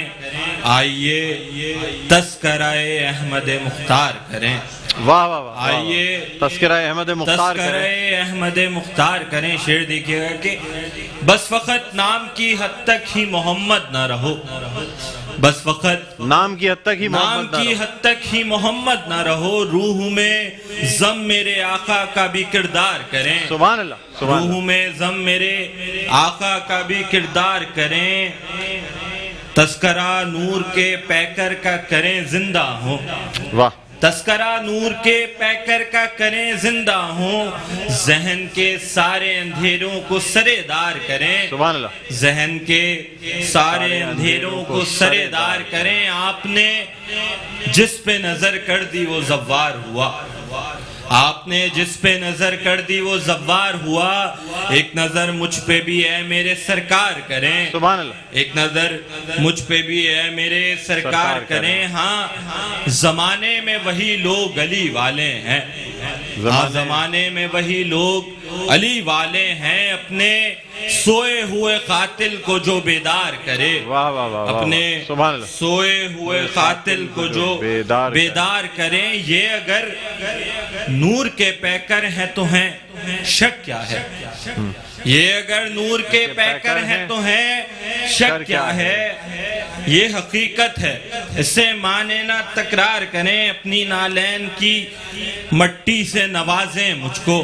[SPEAKER 6] آئیے تذکرہ احمد مختار کریں.
[SPEAKER 1] واہ واہ واہ.
[SPEAKER 6] آئیے
[SPEAKER 1] تذکرہ احمد مختار کریں.
[SPEAKER 6] تذکرہ احمد مختار کریں. شعر دیکھیے گا کہ بس وقت نام کی حد تک ہی محمد نہ رہو، بس وقت
[SPEAKER 1] نام کی حد تک ہی
[SPEAKER 6] نام کی حد تک ہی محمد نہ رہو. روح میں ضم میرے آقا کا بھی کردار کریں.
[SPEAKER 1] سبحان اللہ.
[SPEAKER 6] روح میں ضم میرے آقا کا بھی کردار کریں. تذکرہ نور کے پیکر کا کریں زندہ ہوں.
[SPEAKER 1] واہ.
[SPEAKER 6] تذکرہ نور کے پیکر کا کریں زندہ ہوں. ذہن کے سارے اندھیروں کو سرے دار کریں.
[SPEAKER 1] سبحان اللہ.
[SPEAKER 6] ذہن کے سارے اندھیروں کو سرے دار کریں. آپ نے جس پہ نظر کر دی وہ زوار ہوا، آپ نے جس پہ نظر کر دی وہ زوار ہوا. ایک نظر مجھ پہ بھی اے میرے سرکار کریں.
[SPEAKER 1] سبحان اللہ.
[SPEAKER 6] ایک نظر مجھ پہ بھی اے میرے سرکار کریں. ہاں زمانے میں وہی لوگ علی والے ہیں، ہاں زمانے میں وہی لوگ علی والے ہیں. اپنے سوئے ہوئے قاتل کو جو بیدار کرے،
[SPEAKER 1] واہ واہ واہ.
[SPEAKER 6] اپنے
[SPEAKER 1] سبحان اللہ.
[SPEAKER 6] سوئے ہوئے قاتل کو جو بیدار کریں. یہ اگر نور کے پیکر ہیں تو ہیں، شک کیا ہے. یہ اگر نور کے پیکر ہیں تو ہیں، شک کیا ہے. یہ حقیقت ہے، اسے مانے نہ تکرار کریں. اپنی نالین کی مٹی سے نوازیں مجھ کو،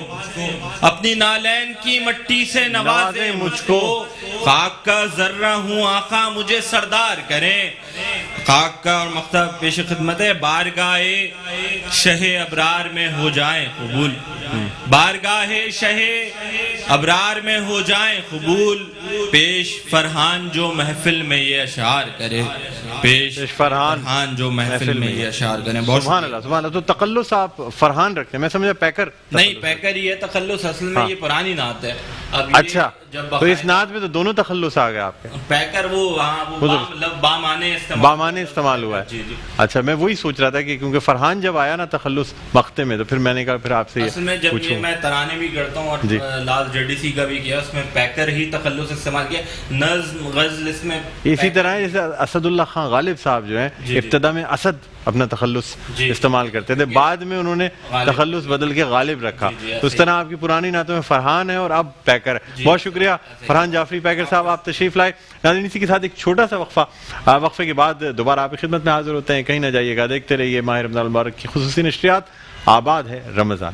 [SPEAKER 6] اپنی نالین کی مٹی سے نوازیں مجھ کو. خاک کا ذرہ ہوں آقا مجھے سردار کریں. خاک کا اور مکتب پیش خدمت ہے. بارگاہ شہ ابرار میں ہو جائیں قبول، بارگاہ شہ ابرار میں ہو جائیں قبول، پیش فرحان جو محفل میں یہ اشعار کرے، پیش فرحان جو محفل میں یہ اشعار کرے. بہت
[SPEAKER 1] سبحان اللہ سبحان اللہ. تو تخلص آپ فرحان رکھتے ہیں؟ میں سمجھا پیکر.
[SPEAKER 6] نہیں، پیکر یہ تخلص اصل میں یہ پرانی نعت ہے. اب
[SPEAKER 1] اچھا، تو اس نعت میں تو دونوں تخلص آ گئے آپ کے.
[SPEAKER 6] پیکر وہ بامانے
[SPEAKER 1] استعمال ہوا ہے.
[SPEAKER 6] جی جی.
[SPEAKER 1] اچھا، میں وہی سوچ رہا تھا کہ کیونکہ فرحان جب آیا نا تخلص مقطع میں، تو پھر میں نے کہا پھر آپ سے
[SPEAKER 6] اصل میں جب یہ میں ترانے بھی کرتا ہوں اور لال JDC کا بھی کیا، اس میں پیکر ہی تخلص استعمال کیا. نظم غزل اس میں
[SPEAKER 1] اسی طرح جیسے اسد اللہ خان غالب صاحب جو ہیں ابتدا میں اسد اپنا تخلص استعمال کرتے تھے، بعد میں انہوں نے تخلص بدل کے غالب رکھا. تو اس طرح آپ کی پرانی نعتوں میں فرحان ہے اور اب پیکر ہے. بہت شکریہ فرحان جعفری پیکر صاحب، آپ تشریف لائے. ناظرین اسی کے ساتھ ایک چھوٹا سا وقفے کے بعد دوبارہ آپ کی خدمت میں حاضر ہوتے ہیں. کہیں نہ جائیے گا، دیکھتے رہیے ماہ رمضان المبارک کی خصوصی نشریات آباد ہے رمضان.